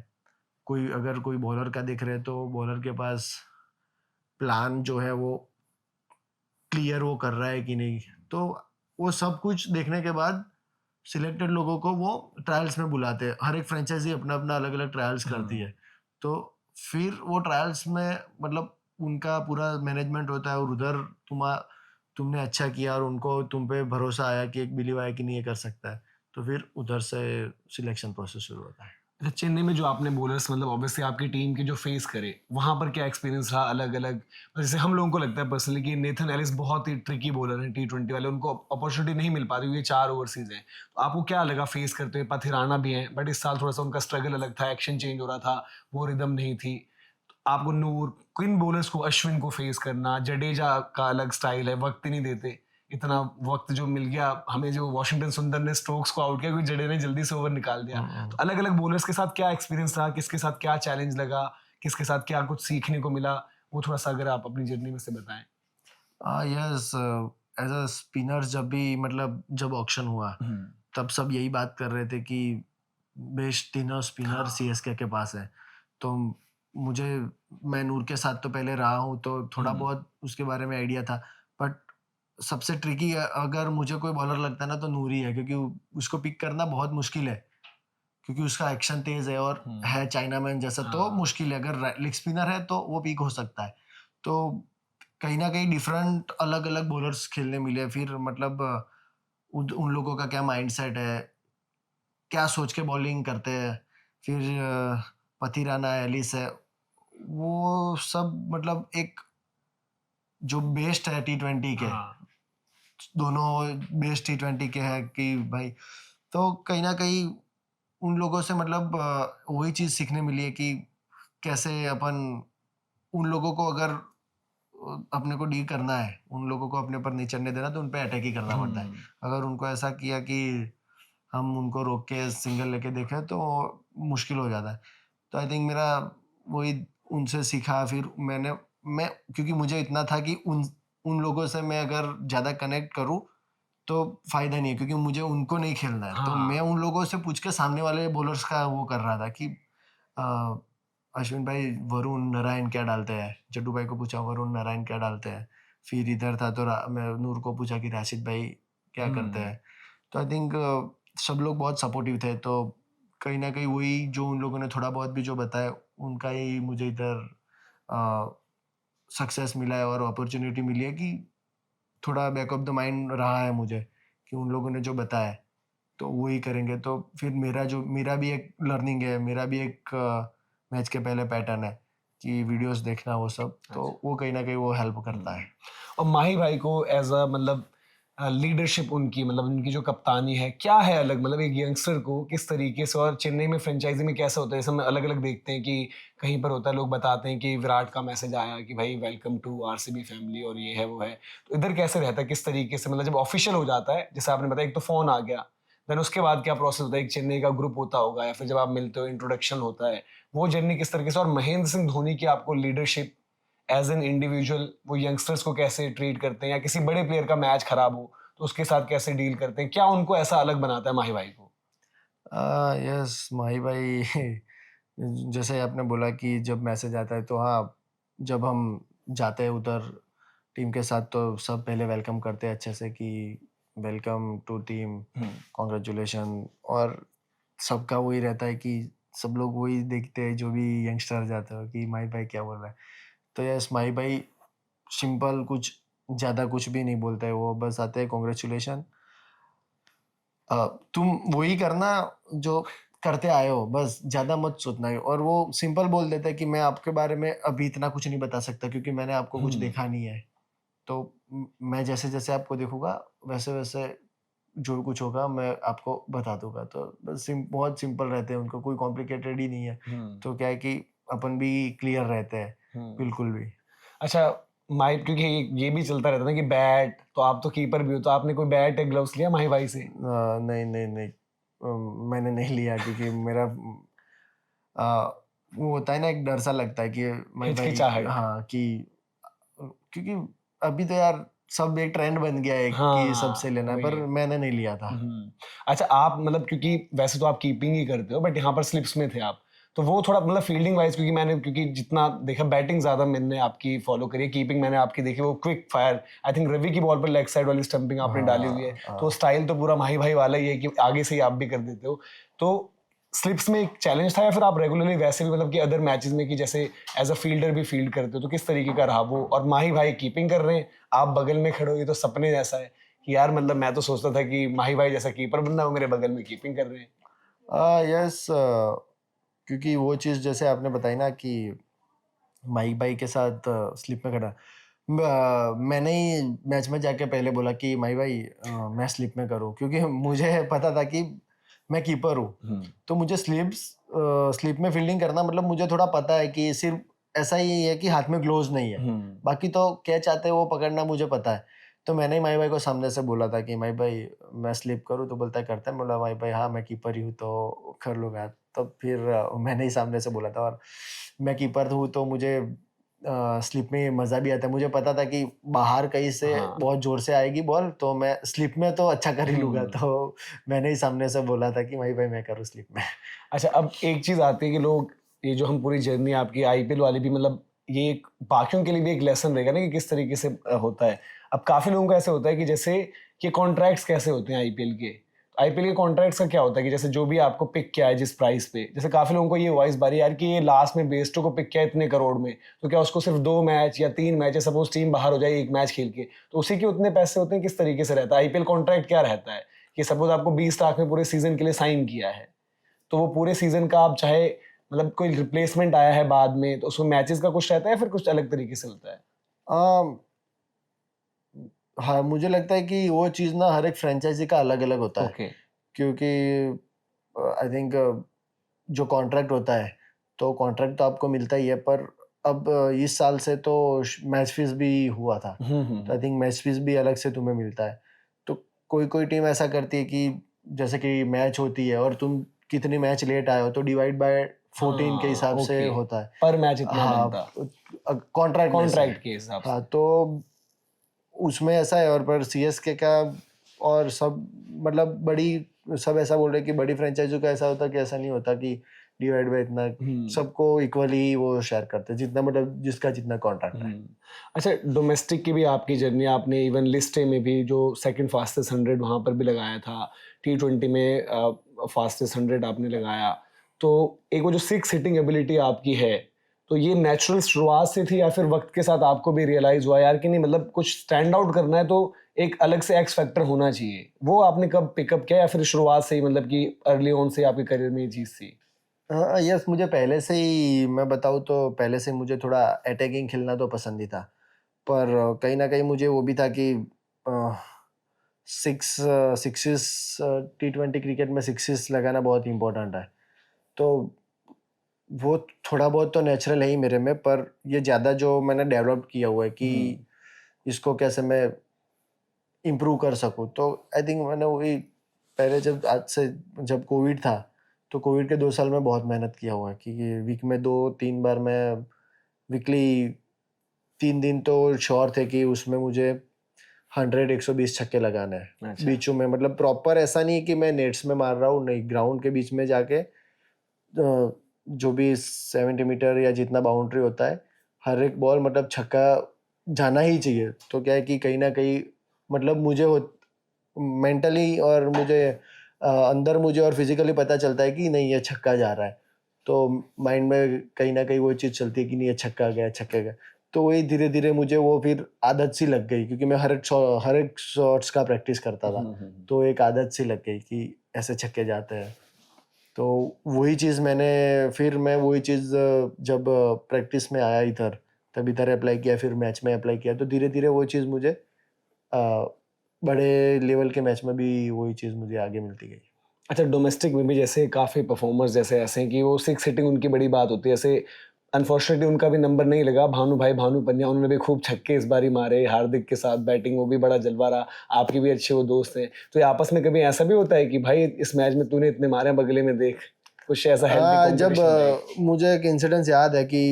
अगर कोई बॉलर का देख रहे हैं तो बॉलर के पास प्लान जो है वो क्लियर वो कर रहा है कि नहीं। तो वो सब कुछ देखने के बाद सिलेक्टेड लोगों को वो ट्रायल्स में बुलाते हैं। हर एक फ्रेंचाइजी अपना अपना अलग अलग ट्रायल्स करती है। तो फिर वो ट्रायल्स में मतलब उनका पूरा मैनेजमेंट होता है और उधर तुमने अच्छा किया और उनको तुम पे भरोसा आया कि एक बिलीव आया कि नहीं ये कर सकता है, तो फिर उधर से सिलेक्शन प्रोसेस शुरू होता है। अच्छा, चेन्नई में जो आपने बॉलर्स मतलब ऑब्वियसली आपकी टीम के जो फेस करे, वहां पर क्या एक्सपीरियंस रहा अलग अलग? जैसे हम लोगों को लगता है पर्सनली कि नेथन एलिस बहुत ही ट्रिकी बॉलर हैं, T20 वाले, उनको अपॉर्चुनिटी नहीं मिल पाती क्योंकि 4 ओवरसीज हैं। तो आपको क्या लगा फेस करते हुए? पथिराना भी हैं, बट इस साल थोड़ा सा उनका स्ट्रगल अलग था, एक्शन चेंज हो रहा था, वो रिदम नहीं थी। तो आपको नूर, किन बॉलर्स को, अश्विन को फेस करना, जडेजा का अलग स्टाइल है, वक्त ही नहीं देते, इतना वक्त जो मिल गया हमें, जो वॉशिंगटन सुंदर ने स्टोक्स को आउट किया क्योंकि जडेजा ने जल्दी से ओवर निकाल दिया। तो अलग अलग बॉलर्स के साथ क्या एक्सपीरियंस रहा, किसके साथ क्या चैलेंज लगा, किसके साथ क्या कुछ सीखने को मिला, वो थोड़ा सा अगर आप अपनी जर्नी में से बताएं। यस, एज अ स्पिनर जब ऑक्शन हुआ तब सब यही बात कर रहे थे कि बेस्ट तीनों स्पिनर सीएसके के पास है। तो मैं नूर के साथ तो पहले रहा हूँ तो थोड़ा बहुत उसके बारे में आइडिया था। बट सबसे ट्रिकी अगर मुझे कोई बॉलर लगता है ना तो नूर ही है, क्योंकि उसको पिक करना बहुत मुश्किल है, क्योंकि उसका एक्शन तेज है और है चाइना मैन जैसा। तो मुश्किल है, अगर लेग स्पिनर है तो वो पिक हो सकता है। तो कहीं ना कहीं डिफरेंट अलग अलग बॉलर्स खेलने मिले। फिर उन लोगों का क्या माइंडसेट है, क्या सोच के बॉलिंग करते हैं। फिर पथिराना, एलिस है, वो सब एक जो बेस्ट है T20 के, दोनों बेस्ट T20 के हैं कि भाई। तो कहीं ना कहीं उन लोगों से वही चीज़ सीखने मिली है कि कैसे अपन उन लोगों को, अगर अपने को डील करना है, उन लोगों को अपने ऊपर नहीं चढ़ने देना, तो उन पे अटैक ही करना पड़ता है। अगर उनको ऐसा किया कि हम उनको रोक के सिंगल लेके देखें तो मुश्किल हो जाता है। तो आई थिंक मेरा वही उनसे सीखा। फिर मैं क्योंकि मुझे इतना था कि उन लोगों से मैं अगर ज़्यादा कनेक्ट करूँ तो फायदा नहीं है, क्योंकि मुझे उनको नहीं खेलना है। तो मैं उन लोगों से पूछ के सामने वाले बॉलर्स का वो कर रहा था कि अश्विन भाई वरुण नारायण क्या डालते हैं, जड्डू भाई को पूछा वरुण नारायण क्या डालते हैं। फिर इधर था तो मैं नूर को पूछा कि राशिद भाई क्या करते हैं। तो आई थिंक सब लोग बहुत सपोर्टिव थे। तो कहीं ना कहीं वही जो उन लोगों ने थोड़ा बहुत भी जो बताया, उनका ही मुझे इधर सक्सेस मिला है और अपॉर्चुनिटी मिली है कि थोड़ा बैक ऑफ द माइंड रहा है मुझे कि उन लोगों ने जो बताया तो वही करेंगे। तो फिर मेरा भी एक लर्निंग है, मेरा भी एक मैच के पहले पैटर्न है कि वीडियोस देखना, वो सब। तो वो कहीं ना कहीं वो हेल्प करता है। और माही भाई को एज अ लीडरशिप, उनकी जो कप्तानी है, क्या है अलग, एक यंगस्टर को किस तरीके से, और चेन्नई में फ्रेंचाइजी में कैसा होता है? जैसे हम अलग अलग देखते हैं कि कहीं पर होता है, लोग बताते हैं कि विराट का मैसेज आया कि भाई वेलकम टू आरसीबी फैमिली और ये है वो है। तो इधर कैसे रहता है, किस तरीके से, जब ऑफिशियल हो जाता है, जैसे आपने बताया एक तो फोन आ गया, देन उसके बाद क्या प्रोसेस होता है? एक चेन्नई का ग्रुप होता होगा या फिर जब आप मिलते हो इंट्रोडक्शन होता है, वो जर्नी किस तरीके से? और महेंद्र सिंह धोनी की आपको लीडरशिप एज एन इंडिविजुअल, वो यंगस्टर्स को कैसे ट्रीट करते हैं, या किसी बड़े प्लेयर का मैच खराब हो तो उसके साथ कैसे डील करते हैं, क्या उनको ऐसा अलग बनाता है माही भाई को? यस, माही भाई जैसे आपने बोला कि जब मैसेज आता है तो हाँ, जब हम जाते हैं उधर टीम के साथ तो सब पहले वेलकम करते हैं अच्छे से कि वेलकम टू टीम, कॉन्ग्रेचुलेशन। और सबका वही रहता है कि सब लोग वही देखते हैं, जो भी यंगस्टर जाते हो कि माही भाई क्या बोल रहा है। तो यस, माही भाई सिंपल, कुछ ज़्यादा कुछ भी नहीं बोलते हैं, वो बस आते हैं कॉन्ग्रेचुलेशन, तुम वही करना जो करते आए हो, बस ज़्यादा मत सोचना है। और वो सिंपल बोल देता है कि मैं आपके बारे में अभी इतना कुछ नहीं बता सकता क्योंकि मैंने आपको कुछ देखा नहीं है। तो मैं जैसे जैसे आपको देखूंगा वैसे वैसे जो कुछ होगा मैं आपको बता दूंगा। तो बस बहुत सिंपल रहते हैं, उनको कोई कॉम्प्लिकेटेड ही नहीं है। तो क्या है कि अपन भी क्लियर रहते हैं बिल्कुल भी। अच्छा माही, क्योंकि ये भी चलता रहता है ना कि बैट, तो आप तो कीपर भी हो, तो आपने कोई बैट या ग्लव्स लिया माही भाई से? नहीं नहीं नहीं, मैंने नहीं लिया क्योंकि मेरा वो होता है ना, एक डर सा लगता है कि मैं भाई, हिचकिचाहट। हाँ कि क्योंकि अभी तो यार सब एक ट्रेंड बन गया है कि सबसे लेना है, पर वही। मैंने नहीं लिया था। अच्छा आप मतलब, क्योंकि वैसे तो आप कीपिंग ही करते हो बट यहाँ पर स्लिप्स में थे आप, तो वो थोड़ा मतलब फील्डिंग वाइज, क्योंकि मैंने क्योंकि जितना देखा बैटिंग ज्यादा मैंने आपकी फॉलो करी है, कीपिंग मैंने आपकी देखी वो quick fire, I think Ravi की बॉल पर लेग साइड वाली स्टंपिंग आपने डाली हुई है, हाँ तो स्टाइल तो पूरा माही भाई वाला ही है कि आगे से ही आप भी कर देते हो। तो स्लिप्स में एक चैलेंज था या फिर आप रेगुलरली वैसे भी मतलब कि अदर मैचेस में कि जैसे एज अ फील्डर भी फील्ड करते हो, तो किस तरीके का रहा वो? और माही भाई कीपिंग कर रहे हैं, आप बगल में खड़े हो, ये तो सपने जैसा है कि यार मतलब मैं तो सोचता था कि माही भाई जैसा कीपर बनना, वो मेरे बगल में कीपिंग कर रहे हैं। यस, क्योंकि वो चीज़ जैसे आपने बताई ना कि माइक भाई के साथ स्लिप में खड़ा, मैंने ही मैच में जाके पहले बोला कि माई भाई मैं स्लिप में करूँ, क्योंकि मुझे पता था कि मैं कीपर हूँ, तो मुझे स्लिप में फील्डिंग करना मतलब मुझे थोड़ा पता है कि सिर्फ ऐसा ही है कि हाथ में ग्लोव्स नहीं है, बाकी तो कैच आते हैं वो पकड़ना मुझे पता है। तो मैंने ही माई भाई को सामने से बोला था कि माई भाई मैं स्लिप करूँ, तो बोलता है करता है। बोला माई भाई हाँ मैं कीपर ही हूँ तो कर लूँगा। तो फिर मैंने ही सामने से बोला था, और मैं कीपर हूँ तो मुझे स्लिप में मज़ा भी आता है। मुझे पता था कि बाहर कहीं से बहुत ज़ोर से आएगी बॉल, तो मैं स्लिप में तो अच्छा कर ही लूँगा। तो मैंने ही सामने से बोला था कि भाई मैं करूँ स्लिप में। अच्छा अब एक चीज आती है कि लोग, ये जो हम पूरी जर्नी आपकी आईपीएल वाली भी, मतलब ये एक बाकियों के लिए भी एक लेसन रहेगा ना कि किस तरीके से होता है। अब काफी लोगों का ऐसे होता है कि जैसे कि कॉन्ट्रैक्ट्स कैसे होते हैं आईपीएल के, आईपीएल के कॉन्ट्रैक्ट्स का क्या होता है कि जैसे जो भी आपको पिक किया है जिस प्राइस पे, जैसे काफी लोगों को ये वॉइस बारी यार कि ये लास्ट में बेस्टो को पिक किया है इतने करोड़ में, तो क्या उसको सिर्फ 2 मैच या 3 मैच है, सपोज टीम बाहर हो जाए एक मैच खेल के, तो उसी के उतने पैसे होते हैं? किस तरीके से रहता है आईपीएल कॉन्ट्रैक्ट? क्या रहता है कि सपोज आपको 20 लाख में पूरे सीजन के लिए साइन किया है, तो वो पूरे सीजन का आप चाहे मतलब कोई रिप्लेसमेंट आया है बाद में, तो उसमें मैचेस का कुछ रहता है या फिर कुछ अलग तरीके से होता है? अम, हाँ, मुझे लगता है कि वो चीज़ ना हर एक फ्रेंचाइजी का अलग-अलग होता है। ओके। क्योंकि आई थिंक जो कॉन्ट्रैक्ट होता है, तो कॉन्ट्रैक्ट तो आपको मिलता ही है, पर अब इस साल से तो मैच फीस भी हुआ था। तो आई थिंक मैच फीस भी अलग से तुम्हें मिलता है। तो कोई-कोई टीम ऐसा करती है कि जैसे कि मैच होती है और तुम कितनी मैच लेट आए हो, तो डिवाइड बाय 14 के हिसाब से ओके, होता है। पर मैच इतना हाँ, बनता, कॉन्ट्रैक्ट में से। कॉन्ट्रैक्ट के हिसाब हाँ, से। तो उसमें ऐसा है। और पर सीएसके का और सब मतलब बड़ी, सब ऐसा बोल रहे हैं कि बड़ी फ्रेंचाइजों का ऐसा होता है कि ऐसा नहीं होता कि डिवाइड बाय इतना, सबको इक्वली वो शेयर करते हैं, जितना मतलब जिसका जितना कॉन्ट्रैक्ट है। अच्छा डोमेस्टिक की भी आपकी जर्नी, आपने इवन लिस्ट में भी जो सेकंड फास्टेस्ट 100 वहाँ पर भी लगाया था, T20 में फास्टेस्ट 100 आपने लगाया, तो एक वो जो 6 हिटिंग एबिलिटी आपकी है, तो ये नेचुरल शुरुआत से थी या फिर वक्त के साथ आपको भी रियलाइज हुआ यार कि नहीं मतलब कुछ स्टैंड आउट करना है तो एक अलग से एक्स फैक्टर होना चाहिए? वो आपने कब पिकअप किया या फिर शुरुआत से ही मतलब कि अर्ली ऑन से आपके करियर में ये चीज़ थी? हाँ, यस, मुझे पहले से ही, मैं बताऊँ तो पहले से मुझे थोड़ा अटैकिंग खेलना तो पसंद ही था। पर कहीं न कहीं मुझे वो भी था कि अ, सिक्सेस, T20 क्रिकेट में सिक्सेस लगाना बहुत इम्पोर्टेंट है। तो वो थोड़ा बहुत तो नेचुरल है ही मेरे में, पर ये ज़्यादा जो मैंने डेवलप किया हुआ है कि इसको कैसे मैं इम्प्रूव कर सकूँ। तो आई थिंक मैंने वही पहले, जब आज से जब कोविड था, तो कोविड के 2 साल में बहुत मेहनत किया हुआ है कि ये वीक में 2-3 बार मैं वीकली 3 दिन तो श्योर थे कि उसमें मुझे 100-120 छक्के लगाने हैं। अच्छा। बीचों में मतलब प्रॉपर ऐसा नहीं है कि मैं नेट्स में मार रहा हूँ, नहीं, ग्राउंड के बीच में जाके जो भी 70 मीटर या जितना बाउंड्री होता है, हर एक बॉल मतलब छक्का जाना ही चाहिए। तो क्या है कि कहीं न कहीं मतलब मुझे वो मेंटली और मुझे अंदर मुझे और फिज़िकली पता चलता है कि नहीं ये छक्का जा रहा है। तो माइंड में कहीं न कहीं वो चीज़ चलती है कि नहीं ये छक्का गया, छक्का गया। तो वही धीरे-धीरे मुझे वो फिर आदत सी लग गई, क्योंकि मैं हर एक शॉट्स का प्रैक्टिस करता था। तो एक आदत सी लग गई कि ऐसे छक्के जाते हैं। तो वही चीज़ मैं वही चीज़ जब प्रैक्टिस में आया इधर, तब इधर अप्लाई किया, फिर मैच में अप्लाई किया, तो धीरे-धीरे वो चीज़ मुझे बड़े लेवल के मैच में भी वही चीज़ मुझे आगे मिलती गई। अच्छा डोमेस्टिक में भी जैसे काफ़ी परफॉर्मर्स जैसे ऐसे हैं कि वो 6 हिटिंग उनकी बड़ी बात होती है, जैसे अनफॉर्चुनेटली उनका भी नंबर नहीं लगा, भानु भाई भानु पंड्या, उन्होंने भी खूब छक्के इस बारी मारे, हार्दिक के साथ बैटिंग वो भी बड़ा जलवा रहा, आपके भी अच्छे वो दोस्त हैं, तो ये आपस में कभी ऐसा भी होता है कि भाई इस मैच में तूने इतने मारे बगले में देख, कुछ ऐसा हेल्दी जब कंपटीशन? मुझे एक इंसिडेंस याद है कि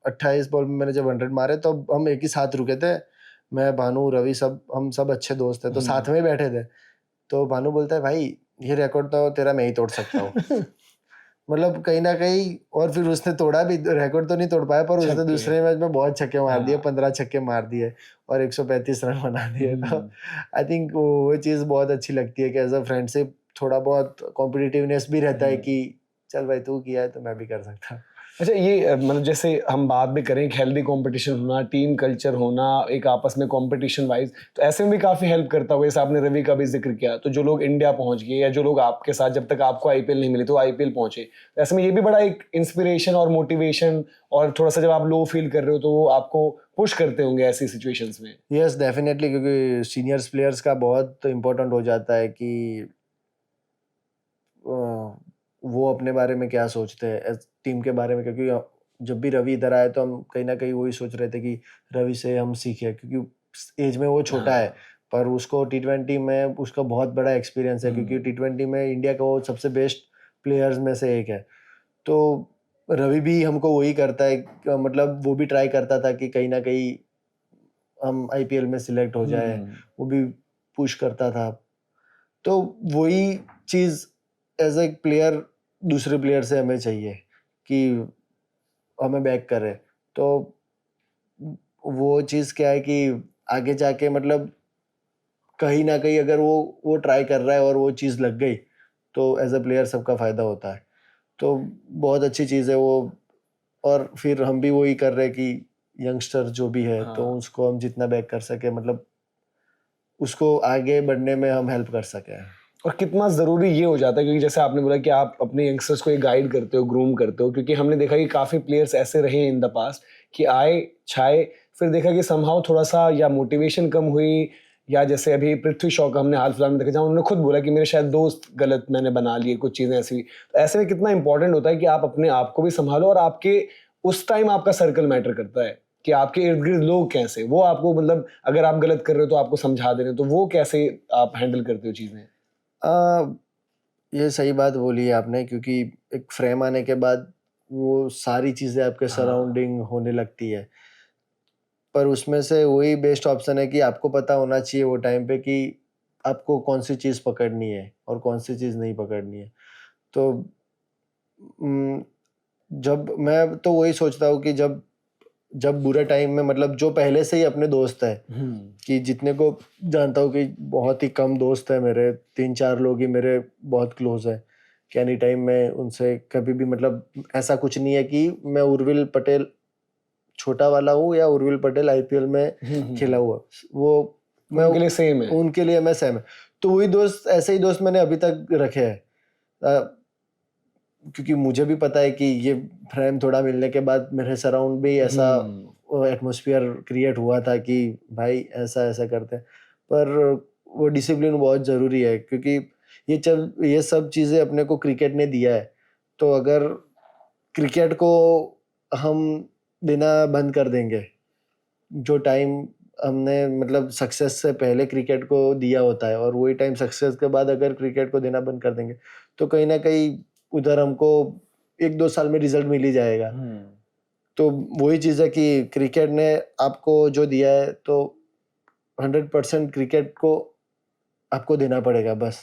28 बॉल में मैंने जब 100 मारे तो हम एक ही साथ रुके थे, मैं भानु रवि सब, हम सब अच्छे दोस्त थे तो साथ में ही बैठे थे। तो भानु बोलता है भाई ये रिकॉर्ड तो तेरा मैं ही तोड़ सकता हूँ। मतलब कहीं ना कहीं, और फिर उसने तोड़ा भी, रिकॉर्ड तो नहीं तोड़ पाया पर उसने दूसरे मैच में बहुत छक्के मार दिए, 15 छक्के मार दिए और 135 रन बना दिए। तो आई थिंक वो चीज़ बहुत अच्छी लगती है कि एज अ फ्रेंडशिप थोड़ा बहुत कॉम्पिटिटिवनेस भी रहता है कि चल भाई तू किया है तो मैं भी कर सकता हूँ। अच्छा, ये मतलब जैसे हम बात भी करें कि हेल्दी कंपटीशन होना, टीम कल्चर होना, एक आपस में कंपटीशन वाइज, तो ऐसे में भी काफी हेल्प करता होगा। जैसे आपने रवि का भी जिक्र किया, तो जो लोग इंडिया पहुंच गए या जो लोग आपके साथ जब तक आपको आईपीएल नहीं मिली तो आईपीएल पहुंचे, तो ऐसे में ये भी बड़ा एक इंस्पिरेशन और मोटिवेशन, और थोड़ा सा जब आप लो फील कर रहे हो तो वो आपको पुश करते होंगे ऐसी सिचुएशंस में। यस डेफिनेटली, क्योंकि सीनियर्स प्लेयर्स का बहुत इम्पोर्टेंट हो जाता है कि वो अपने बारे में क्या सोचते हैं टीम के बारे में, क्योंकि जब भी रवि इधर आए तो हम कहीं ना कहीं वही सोच रहे थे कि रवि से हम सीखे, क्योंकि एज में वो छोटा है पर उसको टी20 में उसका बहुत बड़ा एक्सपीरियंस है, क्योंकि टी20 में इंडिया का वो सबसे बेस्ट प्लेयर्स में से एक है। तो रवि भी हमको वही करता है, मतलब वो भी ट्राई करता था कि कहीं ना कहीं हम आईपीएल में सिलेक्ट हो जाए, वो भी पुश करता था। तो वही चीज़ एज ए प्लेयर दूसरे प्लेयर से हमें चाहिए कि हमें बैक करे। तो वो चीज़ क्या है कि आगे जाके मतलब कहीं ना कहीं अगर वो ट्राई कर रहा है और वो चीज़ लग गई तो एज अ प्लेयर सबका फ़ायदा होता है। तो बहुत अच्छी चीज़ है वो। और फिर हम भी वही कर रहे हैं कि यंगस्टर जो भी है तो उसको हम जितना बैक कर सके, मतलब उसको आगे बढ़ने में हम हेल्प कर सकें। और कितना ज़रूरी ये हो जाता है, क्योंकि जैसे आपने बोला कि आप अपने यंगस्टर्स को एक गाइड करते हो, ग्रूम करते हो, क्योंकि हमने देखा कि काफ़ी प्लेयर्स ऐसे रहे इन द पास्ट कि आए छाए, फिर देखा कि समहाउ थोड़ा सा या मोटिवेशन कम हुई, या जैसे अभी पृथ्वी शॉ का हमने हाल फिलहाल में देखा जहाँ उन्होंने खुद बोला कि मेरे शायद दोस्त गलत मैंने बना लिए, कुछ चीज़ें ऐसी। तो ऐसे में कितना इंपॉर्टेंट होता है कि आप अपने आप को भी संभालो, और आपके उस टाइम आपका सर्कल मैटर करता है कि आपके इर्द गिर्द लोग कैसे, वो आपको मतलब अगर आप गलत कर रहे हो तो आपको समझा दे रहे हो, तो वो कैसे आप हैंडल करते हो चीज़ें? ये सही बात बोली है आपने, क्योंकि एक फ्रेम आने के बाद वो सारी चीज़ें आपके सराउंडिंग होने लगती है, पर उसमें से वही बेस्ट ऑप्शन है कि आपको पता होना चाहिए वो टाइम पे कि आपको कौन सी चीज़ पकड़नी है और कौन सी चीज़ नहीं पकड़नी है। तो जब मैं तो वही सोचता हूँ कि जब जब बुरे टाइम में, मतलब जो पहले से ही अपने दोस्त है, कि जितने को जानता हूँ कि बहुत ही कम दोस्त है मेरे, 3-4 लोग ही मेरे बहुत क्लोज है कि एनी टाइम मैं उनसे कभी भी, मतलब ऐसा कुछ नहीं है कि मैं उर्विल पटेल छोटा वाला हूँ या उर्विल पटेल आईपीएल में खेला हुआ, वो मैं उनके लिए सेम है। उनके लिए मैं सेम है। तो वही दोस्त, ऐसे ही दोस्त मैंने अभी तक रखे हैं, क्योंकि मुझे भी पता है कि ये फ्रेम थोड़ा मिलने के बाद मेरे सराउंड भी ऐसा एटमॉस्फेयर क्रिएट हुआ था कि भाई ऐसा ऐसा करते हैं। पर वो डिसिप्लिन बहुत ज़रूरी है, क्योंकि ये सब चीज़ें अपने को क्रिकेट ने दिया है। तो अगर क्रिकेट को हम देना बंद कर देंगे, जो टाइम हमने मतलब सक्सेस से पहले क्रिकेट को दिया होता है, और वही टाइम सक्सेस के बाद अगर क्रिकेट को देना बंद कर देंगे तो कहीं ना कहीं उधर हमको 1-2 साल में रिजल्ट मिल ही जाएगा। तो वही चीज़ है कि क्रिकेट ने आपको जो दिया है तो 100% क्रिकेट को आपको देना पड़ेगा, बस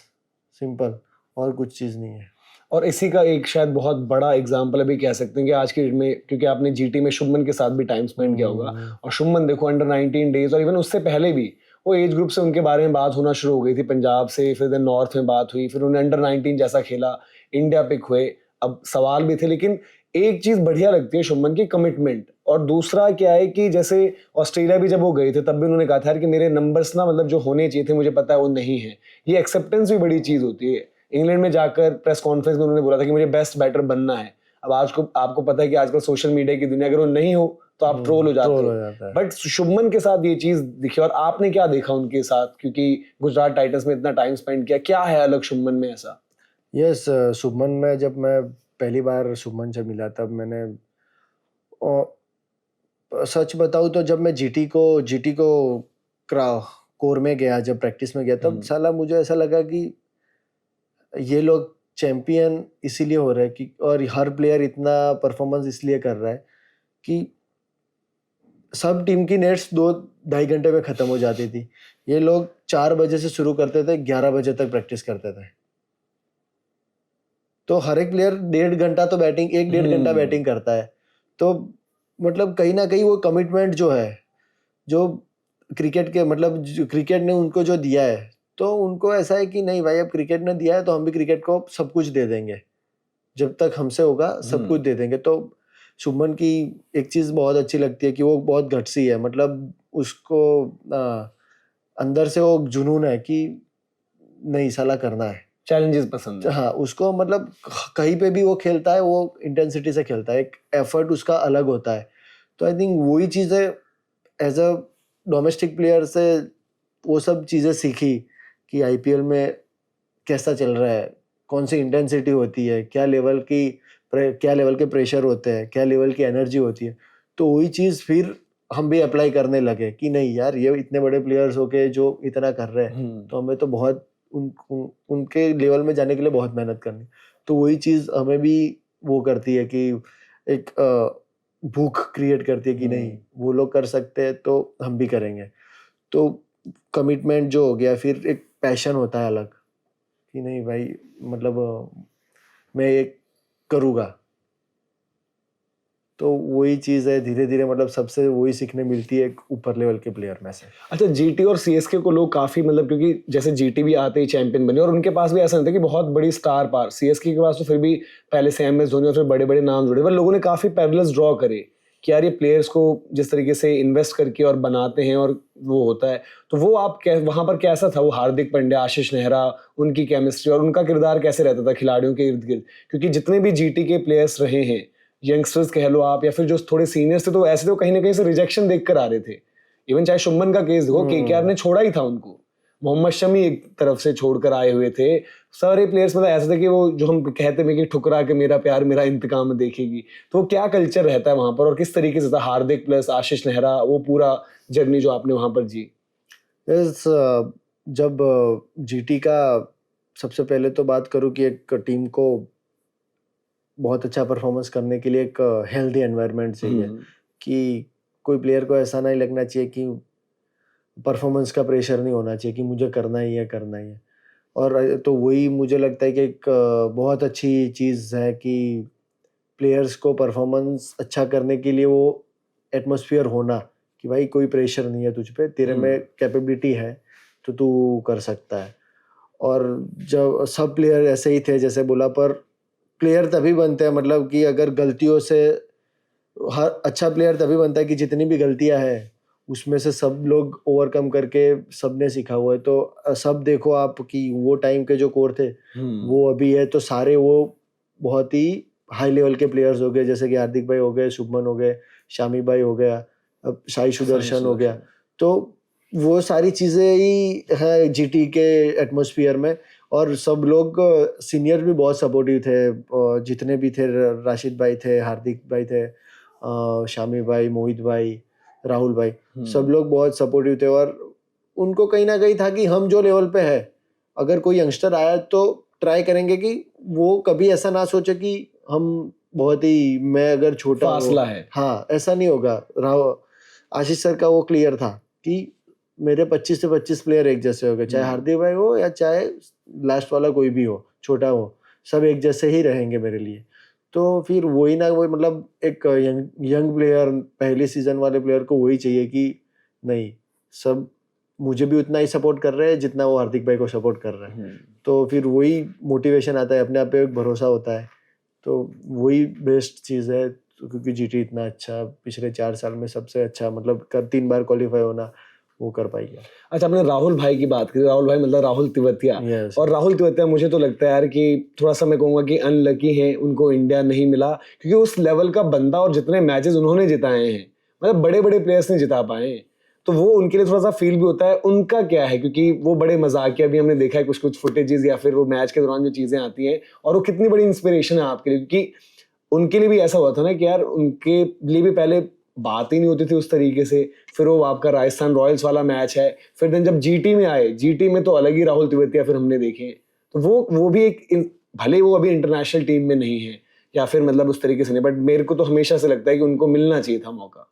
सिंपल, और कुछ चीज़ नहीं है। और इसी का एक शायद बहुत बड़ा एग्जाम्पल अभी कह सकते हैं कि आज की डेट में, क्योंकि आपने जीटी में शुभमन के साथ भी टाइम स्पेंड किया होगा, और शुभमन देखो अंडर 19 डेज, और इवन उससे पहले भी वो एज ग्रुप से उनके बारे में बात होना शुरू हो गई थी, पंजाब से, फिर देन नॉर्थ में बात हुई, फिर उन्होंने अंडर 19 जैसा खेला, इंडिया पिक हुए, अब सवाल भी थे, लेकिन एक चीज बढ़िया लगती है शुभमन की, कमिटमेंट। और दूसरा क्या है कि जैसे ऑस्ट्रेलिया भी जब वो गए थे तब भी उन्होंने कहा था यार कि मेरे नंबर्स ना मतलब जो होने चाहिए थे मुझे पता है वो नहीं है। ये एक्सेप्टेंस भी बड़ी चीज होती है। इंग्लैंड में जाकर प्रेस कॉन्फ्रेंस में उन्होंने बोला था कि मुझे बेस्ट बैटर बनना है। अब आज को आपको पता है कि आजकल सोशल मीडिया की दुनिया, अगर वो नहीं हो तो आप ट्रोल हो जाते हो, बट शुभमन के साथ ये चीज दिखी। और आपने क्या देखा उनके साथ, क्योंकि गुजरात टाइटंस में इतना टाइम स्पेंड किया, क्या है अलग शुभमन में ऐसा? यस, शुभमन में जब मैं पहली बार शुभमन से मिला तब मैंने और सच बताऊँ तो जब मैं जीटी को कोर में गया, जब प्रैक्टिस में गया, तब साला मुझे ऐसा लगा कि ये लोग चैंपियन इसीलिए हो रहा है कि, और हर प्लेयर इतना परफॉर्मेंस इसलिए कर रहा है कि सब टीम की नेट्स 2-2.5 घंटे में खत्म हो जाती थी। ये लोग 4 बजे से शुरू करते थे, 11 बजे तक प्रैक्टिस करते थे। तो हर एक प्लेयर 1.5 घंटा तो बैटिंग, 1-1.5 घंटा बैटिंग करता है। तो मतलब कहीं ना कहीं वो कमिटमेंट जो है, जो क्रिकेट के मतलब क्रिकेट ने उनको जो दिया है, तो उनको ऐसा है कि नहीं भाई, अब क्रिकेट ने दिया है तो हम भी क्रिकेट को सब कुछ दे देंगे, जब तक हमसे होगा सब कुछ दे देंगे। तो शुभमन की एक चीज बहुत अच्छी लगती है कि वो बहुत गट्सी है, मतलब उसको अंदर से वो जुनून है कि नहीं साला करना है, चैलेंजेस पसंद है। हाँ, उसको मतलब कहीं पे भी वो खेलता है, वो इंटेंसिटी से खेलता है, एक एफर्ट उसका अलग होता है। तो आई थिंक वही चीज़ें एज अ डोमेस्टिक प्लेयर से वो सब चीज़ें सीखी कि आईपीएल में कैसा चल रहा है, कौन सी इंटेंसिटी होती है, क्या लेवल के प्रेशर होते हैं, क्या लेवल की एनर्जी होती है। तो वही चीज़ फिर हम भी अप्लाई करने लगे कि नहीं यार, ये इतने बड़े प्लेयर्स होके जो इतना कर रहे हैं, तो हमें तो बहुत उनके लेवल में जाने के लिए बहुत मेहनत करनी। तो वही चीज़ हमें भी वो करती है कि एक भूख क्रिएट करती है कि नहीं, वो लोग कर सकते हैं तो हम भी करेंगे। तो कमिटमेंट जो हो गया, फिर एक पैशन होता है अलग कि नहीं भाई, मतलब मैं ये करूँगा। तो वही चीज़ है, धीरे धीरे मतलब सबसे वही सीखने मिलती है ऊपर लेवल के प्लेयर में से। अच्छा, जीटी और सीएसके को लोग काफी मतलब, क्योंकि जैसे जीटी भी आते ही चैंपियन बने और उनके पास भी ऐसा नहीं था कि बहुत बड़ी स्टार पार, सीएसके के पास तो फिर भी पहले से एमएस धोनी और फिर बड़े बड़े नाम जुड़े, पर लोगों ने काफी पैरेलल्स ड्रॉ करे कि यार ये प्लेयर्स को जिस तरीके से इन्वेस्ट करके और बनाते हैं और वो होता है, तो वो आप वहां पर कैसा था? वो हार्दिक पांड्या, आशीष नेहरा, उनकी केमिस्ट्री और उनका किरदार कैसे रहता था खिलाड़ियों के इर्द गिर्द? क्योंकि जितने भी जीटी के प्लेयर्स रहे हैं, यंगस्टर्स कह लो आप या फिर जो थोड़े सीनियर्स थे, तो ऐसे तो कहीं ना कहीं से रिजेक्शन देख कर आ रहे थे। इवन चाहे शुभमन का केस देखो, केकेआर ने छोड़ा ही था उनको, मोहम्मद शमी एक तरफ से छोड़कर आए हुए थे, सारे प्लेयर्स मतलब ऐसे थे कि वो जो हम कहते हैं कि ठुकरा के मेरा प्यार मेरा इंतकाम देखेगी। तो क्या कल्चर रहता है वहां पर और किस तरीके से था हार्दिक प्लस आशीष नेहरा, वो पूरा जर्नी जो आपने वहां पर जी? जब जीटी का सबसे पहले तो बात करूं कि एक टीम को बहुत अच्छा परफॉर्मेंस करने के लिए एक हेल्दी एनवायरनमेंट चाहिए कि कोई प्लेयर को ऐसा नहीं लगना चाहिए कि परफॉर्मेंस का प्रेशर नहीं होना चाहिए कि मुझे करना ही है करना ही है। और तो वही मुझे लगता है कि एक बहुत अच्छी चीज़ है कि प्लेयर्स को परफॉर्मेंस अच्छा करने के लिए वो एटमॉस्फेयर होना कि भाई कोई प्रेशर नहीं है तुझ पे, तेरे में कैपेबिलिटी है तो तू कर सकता है। और जब सब प्लेयर ऐसे ही थे जैसे बोला, पर प्लेयर तभी बनते हैं मतलब कि अगर गलतियों से, हर अच्छा प्लेयर तभी बनता है कि जितनी भी गलतियां हैं उसमें से सब लोग ओवरकम करके सबने सीखा हुआ है। तो सब देखो आप कि वो टाइम के जो कोर थे वो अभी है, तो सारे वो बहुत ही हाई लेवल के प्लेयर्स हो गए, जैसे कि हार्दिक भाई हो गए, शुभमन हो गए, शामी भाई हो गया, अब साई सुदर्शन हो गया। तो वो सारी चीज़ें ही है जीटी के एटमॉस्फेयर में। और सब लोग सीनियर भी बहुत सपोर्टिव थे, जितने भी थे, राशिद भाई थे, हार्दिक भाई थे, शामी भाई, मोहित भाई, राहुल भाई, सब लोग बहुत सपोर्टिव थे। और उनको कहीं ना कहीं था कि हम जो लेवल पे है, अगर कोई यंगस्टर आया तो ट्राई करेंगे कि वो कभी ऐसा ना सोचे कि हम बहुत ही, मैं अगर छोटा फासला है, हाँ, ऐसा नहीं होगा। आशीष सर का वो क्लियर था कि मेरे 25 से 25 प्लेयर एक जैसे हो गए, चाहे हार्दिक भाई हो या चाहे लास्ट वाला कोई भी हो, छोटा हो, सब एक जैसे ही रहेंगे मेरे लिए। तो फिर वही ना, वही मतलब एक यंग प्लेयर, पहले सीजन वाले प्लेयर को वही चाहिए कि नहीं, सब मुझे भी उतना ही सपोर्ट कर रहे हैं जितना वो हार्दिक भाई को सपोर्ट कर रहे हैं। तो फिर वही मोटिवेशन आता है, अपने आप पे एक भरोसा होता है। तो वही बेस्ट चीज़ है, क्योंकि जीटी इतना अच्छा पिछले 4 साल में सबसे अच्छा मतलब 3 बार क्वालिफाई होना वो कर पाई गया। अच्छा, आपने राहुल भाई की बात करी, राहुल भाई मतलब राहुल तिवतिया। yes. और राहुल तिवतिया मुझे तो लगता है यार कि थोड़ा सा मैं कहूँगा कि अनलकी है, उनको इंडिया नहीं मिला, क्योंकि उस लेवल का बंदा और जितने मैचेस उन्होंने जिताए हैं, मतलब बड़े बड़े प्लेयर्स नहीं जिता पाए, तो वो उनके लिए थोड़ा सा फील भी होता है। उनका क्या है, क्योंकि वो बड़े मजाकिया भी हमने देखा है कुछ कुछ फुटेजेस या फिर वो मैच के दौरान जो चीज़ें आती हैं, और वो कितनी बड़ी इंस्पिरेशन है आपके लिए, क्योंकि उनके लिए भी ऐसा हुआ था ना कि यार उनके लिए भी पहले बात ही नहीं होती थी उस तरीके से, फिर वो आपका राजस्थान रॉयल्स वाला मैच है, फिर दिन जब जीटी में आए, जीटी में तो अलग ही राहुल तेवतिया फिर हमने देखे हैं। तो वो भी भले वो अभी इंटरनेशनल टीम में नहीं है या फिर मतलब उस तरीके से नहीं, बट मेरे को तो हमेशा से लगता है कि उनको मिलना चाहिए था मौका।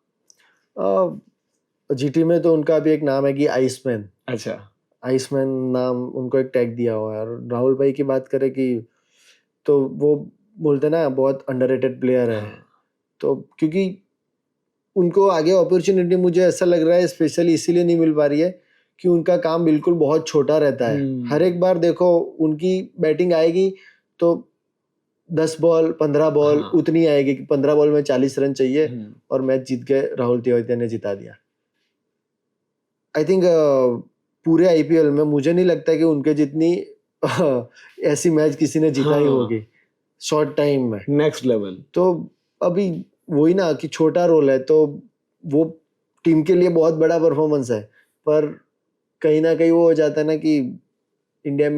जीटी में तो उनका भी एक नाम है कि आइसमैन। अच्छा, आइसमैन नाम उनको एक टैग दिया हुआ है। और राहुल भाई की बात करें कि तो वो बोलते ना बहुत अंडररेटेड प्लेयर है। तो क्योंकि उनको आगे अपॉर्चुनिटी मुझे ऐसा लग रहा है स्पेशली इसीलिए नहीं मिल पा रही है कि उनका काम बिल्कुल बहुत छोटा रहता है। हर एक बार देखो उनकी बैटिंग आएगी तो 10 बॉल 15 बॉल उतनी आएगी कि 15 बॉल में 40 रन चाहिए और मैच जीत गए, राहुल तेवतिया ने जिता दिया। आई थिंक पूरे आईपीएल में मुझे नहीं लगता कि उनके जितनी ऐसी मैच किसी ने जीता ही होगी शॉर्ट टाइम में, नेक्स्ट लेवल। तो अभी वही ना कि छोटा रोल है तो वो टीम के लिए बहुत बड़ा परफॉर्मेंस है, पर कहीं ना कहीं वो हो जाता है ना कि इंडिया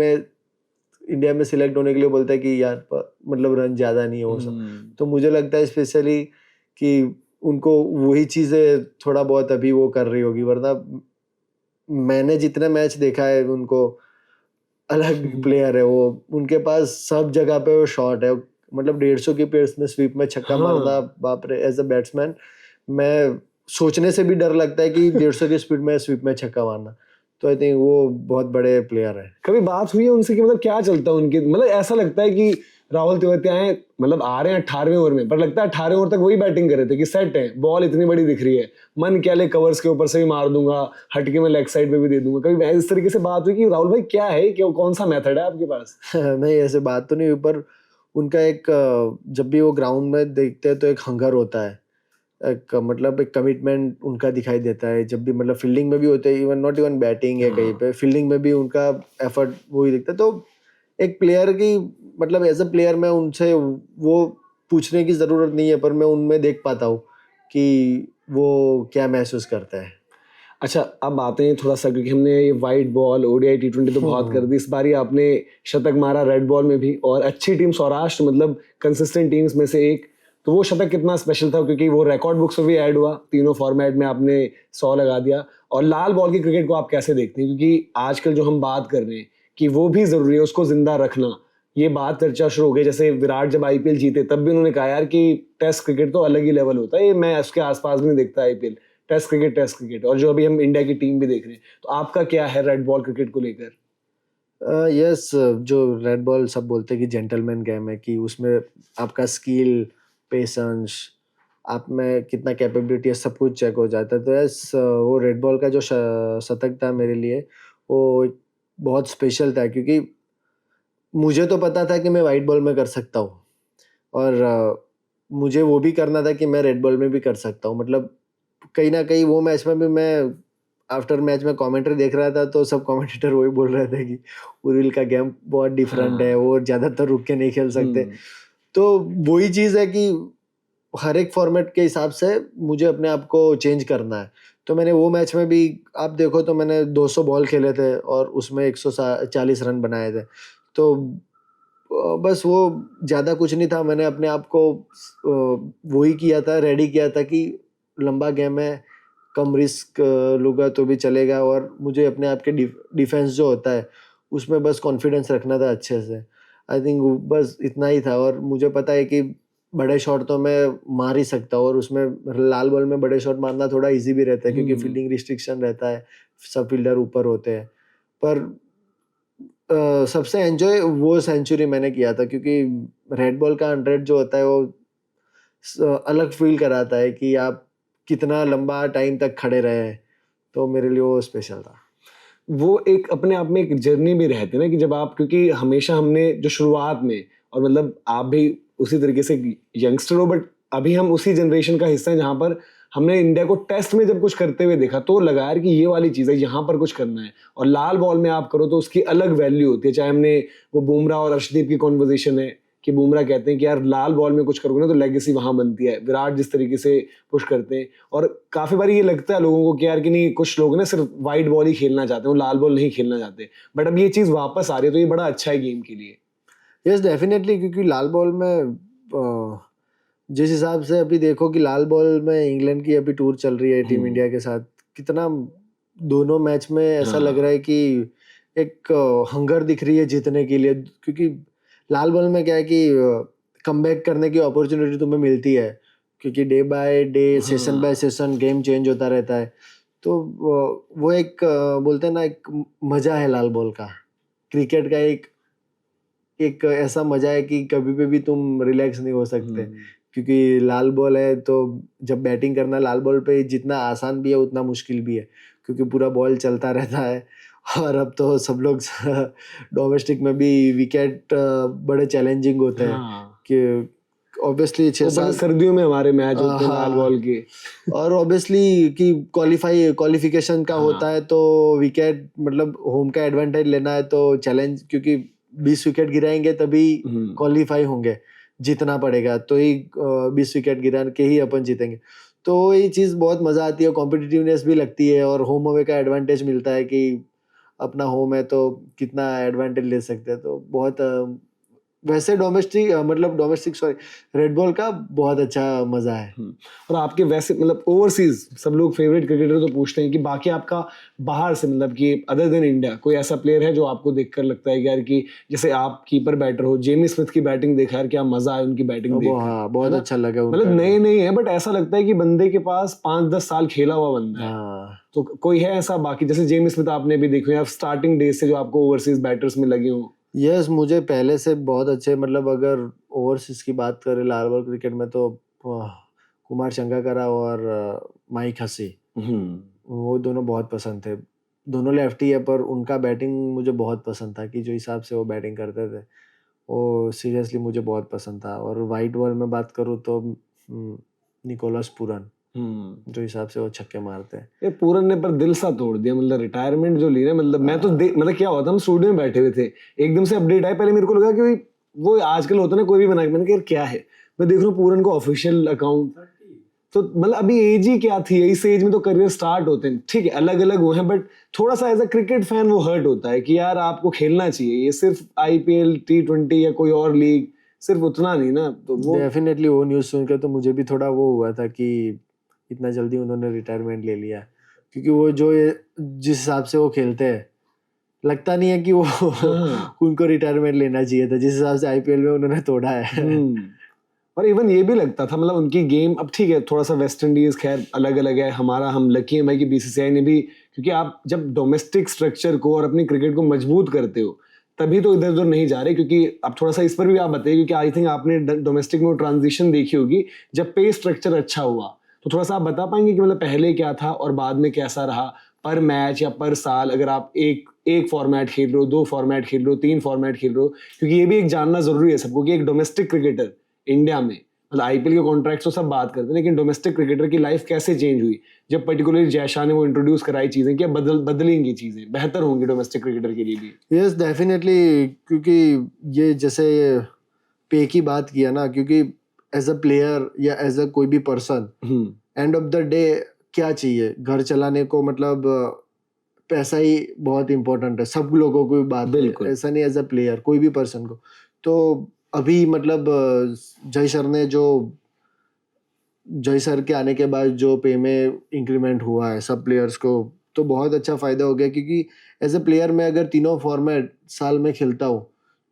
में सिलेक्ट होने के लिए बोलता है कि यार मतलब रन ज़्यादा नहीं है वो सब। तो मुझे लगता है स्पेशली कि उनको वही चीज़ें थोड़ा बहुत अभी वो कर रही होगी, वरना मैंने जितने मैच देखा है उनको अलग प्लेयर है वो, उनके पास सब जगह पे वो शॉट है। मतलब 150 की पेस में स्वीप में छक्का मारना, बाप रे। एज अ बैट्समैन मैं सोचने से भी डर लगता है कि 150 की स्पीड में स्वीप में छक्का मारना। तो आई थिंक वो बहुत बड़े प्लेयर है। कभी बात हुई है उनसे कि मतलब क्या चलता है उनके, मतलब ऐसा लगता है कि राहुल तेवतिया हैं, मतलब आ रहे हैं 18वें ओवर में, पर लगता है 18वें ओवर तक वही बैटिंग कर रहे थे कि सेट है, बॉल इतनी बड़ी दिख रही है, मन क्या ले कवर्स के ऊपर से भी मार दूंगा, हटके में लेग साइड पे भी दे दूंगा। कभी इस तरीके से बात हुई कि राहुल भाई क्या है, क्या कौन सा मेथड है आपके पास? नहीं, ऐसे बात तो नहीं हुई, पर उनका एक जब भी वो ग्राउंड में देखते हैं तो एक हंगर होता है, एक मतलब एक कमिटमेंट उनका दिखाई देता है। जब भी मतलब फील्डिंग में भी होते हैं, इवन नॉट इवन बैटिंग है कहीं पे, फील्डिंग में भी उनका एफर्ट वही दिखता है। तो एक प्लेयर की मतलब एज अ प्लेयर मैं उनसे वो पूछने की ज़रूरत नहीं है, पर मैं उनमें देख पाता हूँ कि वो क्या महसूस करता है। अच्छा, अब आते हैं थोड़ा सा, क्योंकि हमने ये वाइट बॉल ओडीआई टी20 तो बहुत कर दी, इस बार ही आपने शतक मारा रेड बॉल में भी, और अच्छी टीम सौराष्ट्र मतलब कंसिस्टेंट टीम्स में से एक, तो वो शतक कितना स्पेशल था क्योंकि वो रिकॉर्ड बुक्स में भी ऐड हुआ, तीनों फॉर्मेट में आपने 100 लगा दिया। और लाल बॉल की क्रिकेट को आप कैसे देखते हैं, क्योंकि आजकल जो हम बात कर रहे हैं कि वो भी जरूरी है उसको जिंदा रखना, ये बात चर्चा शुरू हो गई। जैसे विराट जब आईपीएल जीते तब भी उन्होंने कहा यार कि टेस्ट क्रिकेट तो अलग ही लेवल होता है, ये मैं उसके आसपास भी नहीं देखता आईपीएल, टेस्ट क्रिकेट। और जो अभी हम इंडिया की टीम भी देख रहे हैं, तो आपका क्या है रेड बॉल क्रिकेट को लेकर? यस, जो रेड बॉल सब बोलते हैं कि जेंटलमैन गेम है, कि उसमें आपका स्किल, पेशेंस, आप में कितना कैपेबिलिटी है, सब कुछ चेक हो जाता है। तो यस, वो रेड बॉल का जो शतक था मेरे लिए वो बहुत स्पेशल था, क्योंकि मुझे तो पता था कि मैं वाइट बॉल में कर सकता हूँ, और मुझे वो भी करना था कि मैं रेड बॉल में भी कर सकता हूँ। मतलब कहीं ना कहीं वो मैच में भी मैं आफ्टर मैच में कमेंट्री देख रहा था तो सब कमेंटेटर वही बोल रहे थे कि उर्विल का गेम बहुत डिफरेंट है, वो ज़्यादातर रुक के नहीं खेल सकते। तो वही चीज़ है कि हर एक फॉर्मेट के हिसाब से मुझे अपने आप को चेंज करना है। तो मैंने वो मैच में भी आप देखो तो मैंने 200 बॉल खेले थे और उसमें 140 रन बनाए थे। तो बस वो ज़्यादा कुछ नहीं था, मैंने अपने आप को वही किया था, रेडी किया था कि लंबा गेम है, कम रिस्क लूँगा तो भी चलेगा, और मुझे अपने आप के डिफेंस जो होता है उसमें बस कॉन्फिडेंस रखना था अच्छे से। आई थिंक बस इतना ही था, और मुझे पता है कि बड़े शॉट तो मैं मार ही सकता हूँ, और उसमें लाल बॉल में बड़े शॉट मारना थोड़ा इजी भी रहता है क्योंकि फील्डिंग रिस्ट्रिक्शन रहता है, सब फील्डर ऊपर होते हैं। पर सबसे एंजॉय वो सेंचुरी मैंने किया था, क्योंकि रेड बॉल का 100 जो होता है वो अलग फील कराता है कि आप कितना लंबा टाइम तक खड़े रहे। तो मेरे लिए वो स्पेशल था। वो एक अपने आप में एक जर्नी भी रहती है ना कि जब आप, क्योंकि हमेशा हमने जो शुरुआत में, और मतलब आप भी उसी तरीके से यंगस्टर हो, बट अभी हम उसी जनरेशन का हिस्सा हैं जहाँ पर हमने इंडिया को टेस्ट में जब कुछ करते हुए देखा तो लगा यार कि ये वाली चीज़ है, यहाँ पर कुछ करना है। और लाल बॉल में आप करो तो उसकी अलग वैल्यू होती है। चाहे हमने वो बुमराह और अर्शदीप की कॉन्वर्जेशन है कि बुमराह कहते हैं कि यार लाल बॉल में कुछ करोगे ना तो लेगेसी वहां बनती है, विराट जिस तरीके से पुश करते हैं। और काफी बार ये लगता है लोगों को कि यार कि नहीं, कुछ लोग ना सिर्फ वाइट बॉल ही खेलना चाहते हैं, वो लाल बॉल नहीं खेलना चाहते, बट अब ये चीज वापस आ रही है तो ये बड़ा अच्छा है गेम के लिए। यस डेफिनेटली, क्योंकि लाल बॉल में जिस हिसाब से अभी देखो कि लाल बॉल में इंग्लैंड की अभी टूर चल रही है टीम इंडिया के साथ, कितना दोनों मैच में ऐसा लग रहा है कि एक हंगर दिख रही है जीतने के लिए, क्योंकि लाल बॉल में क्या है कि कमबैक करने की अपॉर्चुनिटी तुम्हें मिलती है, क्योंकि day by day session bye session game change होता रहता है। तो वो एक बोलते हैं ना, एक मजा है लाल बॉल का, क्रिकेट का एक ऐसा मजा है कि कभी पे भी तुम रिलैक्स नहीं हो सकते, क्योंकि लाल बॉल है तो जब बैटिंग करना लाल बॉल पे जितना आसान भी है उतना मुश्किल भी है, क्योंकि पूरा बॉल चलता रहता है। और अब तो सब लोग डोमेस्टिक में भी विकेट बड़े चैलेंजिंग होते हैं कि ऑब्वियसली 6-7 सर्दियों में हमारे मैच होते हैं लाल बॉल के, और ऑब्वियसली कि क्वालिफिकेशन का होता है तो विकेट मतलब होम का एडवांटेज लेना है तो चैलेंज, क्योंकि 20 विकेट गिराएंगे तभी क्वालिफाई होंगे, जीतना पड़ेगा, तो ही 20 विकेट गिरा के ही अपन जीतेंगे। तो ये चीज़ बहुत मज़ा आती है, कॉम्पिटिटिवनेस भी लगती है, और होम अवे का एडवांटेज मिलता है कि अपना होम है तो कितना एडवांटेज ले सकते हैं। तो बहुत वैसे डोमेस्टिक सॉरी रेड बॉल का बहुत अच्छा मजा है। और आपके वैसे मतलब ओवरसीज सब लोग फेवरेट क्रिकेटर तो पूछते हैं कि बाकी आपका बाहर से मतलब कि अदर देन इंडिया कोई ऐसा प्लेयर है जो आपको देखकर लगता है कि यार कि जैसे आप कीपर बैटर हो, जेमी स्मिथ की बैटिंग देखा यार, क्या मजा है उनकी बैटिंग देखकर। हाँ, बहुत अच्छा लगा। मतलब नए नहीं है बट ऐसा लगता है कि बंदे के पास 5-10 साल खेला हुआ बंदा है। तो कोई है ऐसा बाकी, जैसे जेमी स्मिथ आपने भी देखो या स्टार्टिंग डेज से जो आपको ओवरसीज बैटर्स में लगे हो? यस, मुझे पहले से बहुत अच्छे, मतलब अगर ओवरसीज की बात करें लाल बॉल क्रिकेट में तो कुमार संगकारा और माइक हसी, वो दोनों बहुत पसंद थे। दोनों लेफ्टी है पर उनका बैटिंग मुझे बहुत पसंद था, कि जो हिसाब से वो बैटिंग करते थे वो सीरियसली मुझे बहुत पसंद था। और वाइट बॉल में बात करूँ तो निकोलस पूरन, जो हिसाब से वो छक्के मारते हैं। ये पूरन ने पर दिल सा तोड़ दिया, मतलब रिटायरमेंट जो ले रहे, मतलब मैं तो मतलब क्या हुआ था, हम स्टूडियो में बैठे हुए थे, एकदम से अपडेट आया, पहले मेरे को लगा कि वो आजकल होता है ना कोई भी बना के, मैंने कहा क्या है, मैं देख रहा हूँ पूरन को ऑफिशियल अकाउंट, तो मतलब अभी एज ही क्या थी, इस एज में तो करियर स्टार्ट होते हैं, ठीक है अलग अलग वो है, बट थोड़ा सा एज अ क्रिकेट फैन वो हर्ट होता है कि यार आपको खेलना चाहिए, ये सिर्फ IPL T20 या कोई और लीग सिर्फ उतना नहीं ना। तो वो डेफिनेटली वो न्यूज़ सुनकर तो मुझे भी थोड़ा वो हुआ था कि इतना जल्दी उन्होंने रिटायरमेंट ले लिया, क्योंकि वो जिस हिसाब से वो खेलते हैं लगता नहीं है कि वो उनको रिटायरमेंट लेना चाहिए था, जिस हिसाब से IPL में उन्होंने तोड़ा है। और इवन ये भी लगता था, मतलब उनकी गेम, अब ठीक है थोड़ा सा वेस्ट इंडीज खैर अलग अलग है, हमारा हम लकी हैं भाई कि BCCI ने भी, क्योंकि आप जब डोमेस्टिक स्ट्रक्चर को और अपनी क्रिकेट को मजबूत करते हो तभी तो इधर उधर नहीं जा रहे, क्योंकि अब थोड़ा सा इस पर भी आप बताइए, क्योंकि आई थिंक आपने डोमेस्टिक में ट्रांजिशन देखी होगी जब पे स्ट्रक्चर अच्छा हुआ, तो थोड़ा सा आप बता पाएंगे कि मतलब पहले क्या था और बाद में कैसा रहा, पर मैच या पर साल, अगर आप एक फॉर्मेट खेल रहे हो, 2 फॉर्मेट खेल रहे हो, 3 फॉर्मेट खेल रहे हो, क्योंकि ये भी एक जानना जरूरी है सबको कि एक डोमेस्टिक क्रिकेटर इंडिया में, मतलब IPL के कॉन्ट्रैक्ट तो सब बात करते हैं, लेकिन डोमेस्टिक क्रिकेटर की लाइफ कैसे चेंज हुई जब पर्टिकुलरली जयशाह ने वो इंट्रोड्यूस कराई चीजें, क्या बदलेंगी चीजें, बेहतर होंगी डोमेस्टिक क्रिकेटर के लिए भी? यस डेफिनेटली, क्योंकि ये जैसे पे की बात किया ना, क्योंकि एज अ प्लेयर या एज अ कोई भी person end of the day क्या चाहिए घर चलाने को, मतलब पैसा ही बहुत इंपॉर्टेंट है सब लोगों को, बात बिल्कुल ऐसा नहीं, एज अ प्लेयर कोई भी पर्सन को। तो अभी मतलब जय सर के आने के बाद जो पे में इंक्रीमेंट हुआ है सब प्लेयर्स को, तो बहुत अच्छा फायदा हो गया, क्योंकि एज अ प्लेयर मैं अगर तीनों फॉर्मेट साल में खेलता हूँ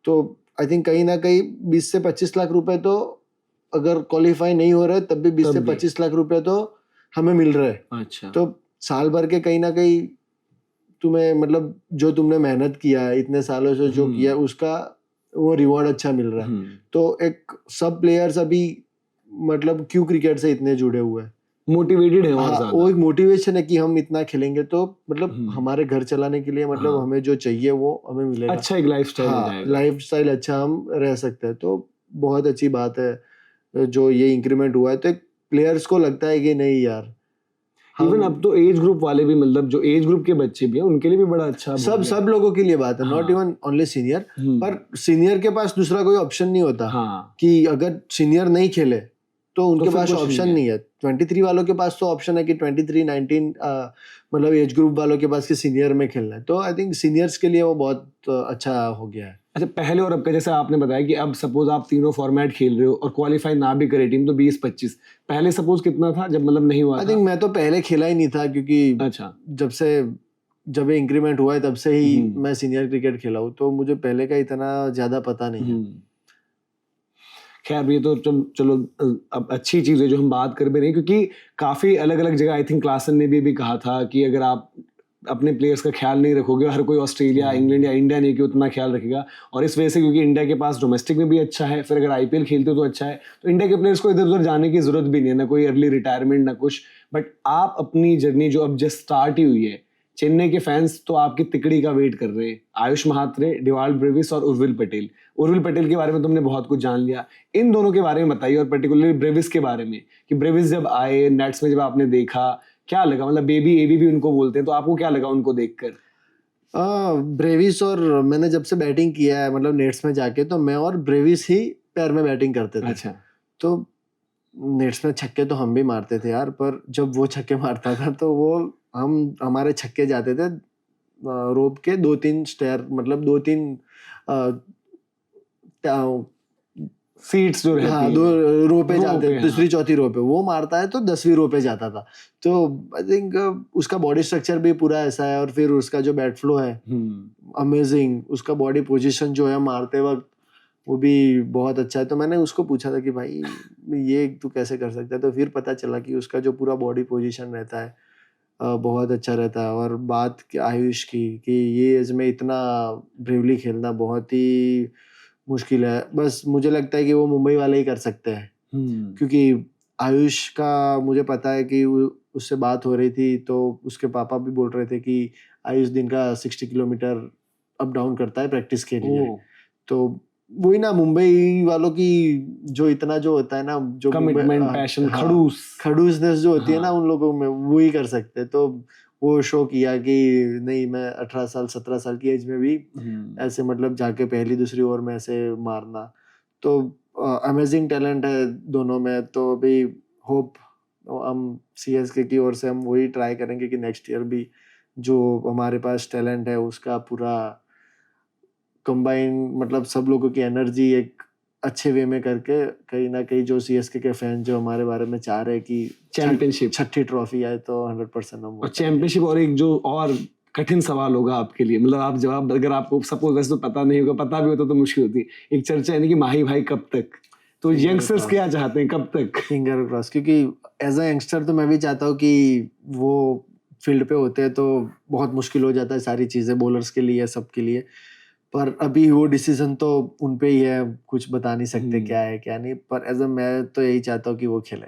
तो आई थिंक कहीं ना कहीं 20 से 25 लाख रुपए तो, अगर क्वालिफाई नहीं हो रहे तब भी 20 से 25 लाख रुपए तो हमें मिल रहे हैं। अच्छा, तो साल भर के कहीं ना कहीं तुम्हें, मतलब जो तुमने मेहनत किया है इतने सालों से जो किया उसका वो रिवॉर्ड अच्छा मिल रहा है। तो एक सब प्लेयर्स अभी मतलब क्यों क्रिकेट से इतने जुड़े हुए हैं, मोटिवेटेड है, हाँ, वो एक मोटिवेशन है कि हम इतना खेलेंगे तो मतलब हमारे घर चलाने के लिए, मतलब हमें जो चाहिए वो हमें मिलेगा, अच्छा एक लाइफस्टाइल अच्छा हम रह सकते हैं। तो बहुत अच्छी बात है जो ये इंक्रीमेंट हुआ है, तो एक प्लेयर्स को लगता है कि नहीं यार, इवन अब तो एज ग्रुप वाले भी, मतलब जो एज ग्रुप के बच्चे भी हैं उनके लिए भी बड़ा अच्छा, सब लोगों के लिए बात है, नॉट इवन ओनली सीनियर, पर सीनियर के पास दूसरा कोई ऑप्शन नहीं होता कि अगर सीनियर नहीं खेले तो उनके पास ऑप्शन नहीं है। 23 वालों के पास तो ऑप्शन है कि 23, 19 मतलब एज ग्रुप वालों के पास कि सीनियर में खेलना है, तो आई थिंक सीनियर्स के लिए वो बहुत अच्छा हो गया है। अच्छा, पहले और अब का, जैसे आपने बताया कि अब सपोज आप तीनों फॉर्मेट खेल रहे हो और क्वालिफाई ना भी करे टीम तो 20-25, पहले सपोज कितना था जब मतलब नहीं हुआ आई था? थिंक मैं तो पहले खेला ही नहीं था, क्योंकि अच्छा। जब इंक्रीमेंट हुआ है तब से ही हम्म। मैं सीनियर क्रिकेट खेला हूँ, तो मुझे पहले का इतना ज्यादा पता नहीं है। खैर, ये तो चलो अब अच्छी चीज है जो हम बात कर भी रहे हैं, क्योंकि काफी अलग अलग जगह आई थिंक क्लासन ने भी कहा था कि अगर आप अपने प्लेयर्स का ख्याल नहीं रखोगे, हर कोई ऑस्ट्रेलिया, इंग्लैंड या इंडिया नहीं कि उतना ख्याल रखेगा, और इस वजह से क्योंकि इंडिया के पास डोमेस्टिक में भी अच्छा है, फिर अगर आईपीएल खेलते हो तो अच्छा है, तो इंडिया के प्लेयर्स को इधर उधर जाने की जरूरत भी नहीं है, ना कोई अर्ली रिटायरमेंट ना कुछ। बट आप अपनी जर्नी जो अब जस्ट स्टार्ट ही हुई है, चेन्नई के फैंस तो आपकी तिकड़ी का वेट कर रहे हैं। आयुष महात्रे, डिवाल्ड ब्रेविस और उर्विल पटेल। उर्विल पटेल के बारे में तुमने बहुत कुछ जान लिया, इन दोनों के बारे में बताइए, और पर्टिकुलरली ब्रेविस के बारे में कि ब्रेविस जब आए नेट्स में, जब आपने देखा क्या लगा? मतलब बेबी एबी भी उनको बोलते हैं, तो आपको क्या लगा उनको देखकर? ब्रेविस और मैंने जब से बैटिंग किया है मतलब नेट्स में जाके, तो मैं और ब्रेविस ही पैर में बैटिंग करते थे। अच्छा। तो नेट्स में छक्के तो हम भी मारते थे यार, पर जब वो छक्के मारता था तो वो हमारे छक्के जाते थे रोप के 2-3 स्टेयर, मतलब 2-3 सीट्स जो रहती हाँ हैं, 2 रो पे रो जाते, पे, हाँ। दूसरी चौथी रो पे वो मारता है तो 10वीं रो पे जाता था। तो आई थिंक उसका बॉडी स्ट्रक्चर भी पूरा ऐसा है, और फिर उसका जो बैट फ्लो है अमेजिंग, उसका बॉडी पोजीशन जो है मारते वक्त वो भी बहुत अच्छा है। तो मैंने उसको पूछा था कि भाई ये तू कैसे कर सकता है, तो फिर पता चला कि उसका जो पूरा बॉडी पोजीशन रहता है बहुत अच्छा रहता है। और बात आयुष की कि ये एज में इतना ब्रेवली खेलना बहुत ही मुश्किल है। बस मुझे लगता है कि वो मुंबई वाले ही कर सकते हैं, क्योंकि आयुष का मुझे पता है कि उससे बात हो रही थी, तो उसके पापा भी बोल रहे थे कि आयुष दिन का 60 किलोमीटर अप डाउन करता है प्रैक्टिस के लिए। तो वही ना, मुंबई वालों की जो इतना जो होता है ना, जो कमिटमेंट, पैशन, खड़ूसनेस जो होती है ना हाँ। उन लोगों में, वो ही कर सकते हैं। तो वो शो किया कि नहीं, मैं 18 साल 17 साल की एज में भी ऐसे मतलब जाके पहली दूसरी ओवर में ऐसे मारना, तो अमेजिंग टैलेंट है दोनों में। तो अभी होप हम सीएसके की ओर से हम वही ट्राई करेंगे कि नेक्स्ट ईयर भी जो हमारे पास टैलेंट है उसका पूरा कंबाइन, मतलब सब लोगों की एनर्जी एक अच्छे वे में करके, कहीं ना कहीं जो सीएसके के फैन जो हमारे बारे में चाह रहे हैं कि चैंपियनशिप, छठी ट्रॉफी आए, तो 100% हम और चैंपियनशिप। और एक जो और कठिन सवाल होगा आपके लिए, मतलब आप जवाब, अगर आपको सपोज वैसे तो पता नहीं होगा, पता भी होता तो मुश्किल होती, एक चर्चा है कि माही भाई कब तक, तो यंगस्टर्स क्या चाहते हैं, कब तक? फिंगर क्रॉस, क्योंकि एज अ यंगस्टर तो मैं भी चाहता हूँ कि वो फील्ड पे होते हैं तो बहुत मुश्किल हो जाता है सारी चीज़ें, बॉलर्स के लिए सबके लिए। पर अभी वो डिसीजन तो उन पे ही है, कुछ बता नहीं सकते क्या है क्या नहीं। पर एज अ मैं तो यही चाहता हूँ कि वो खेले।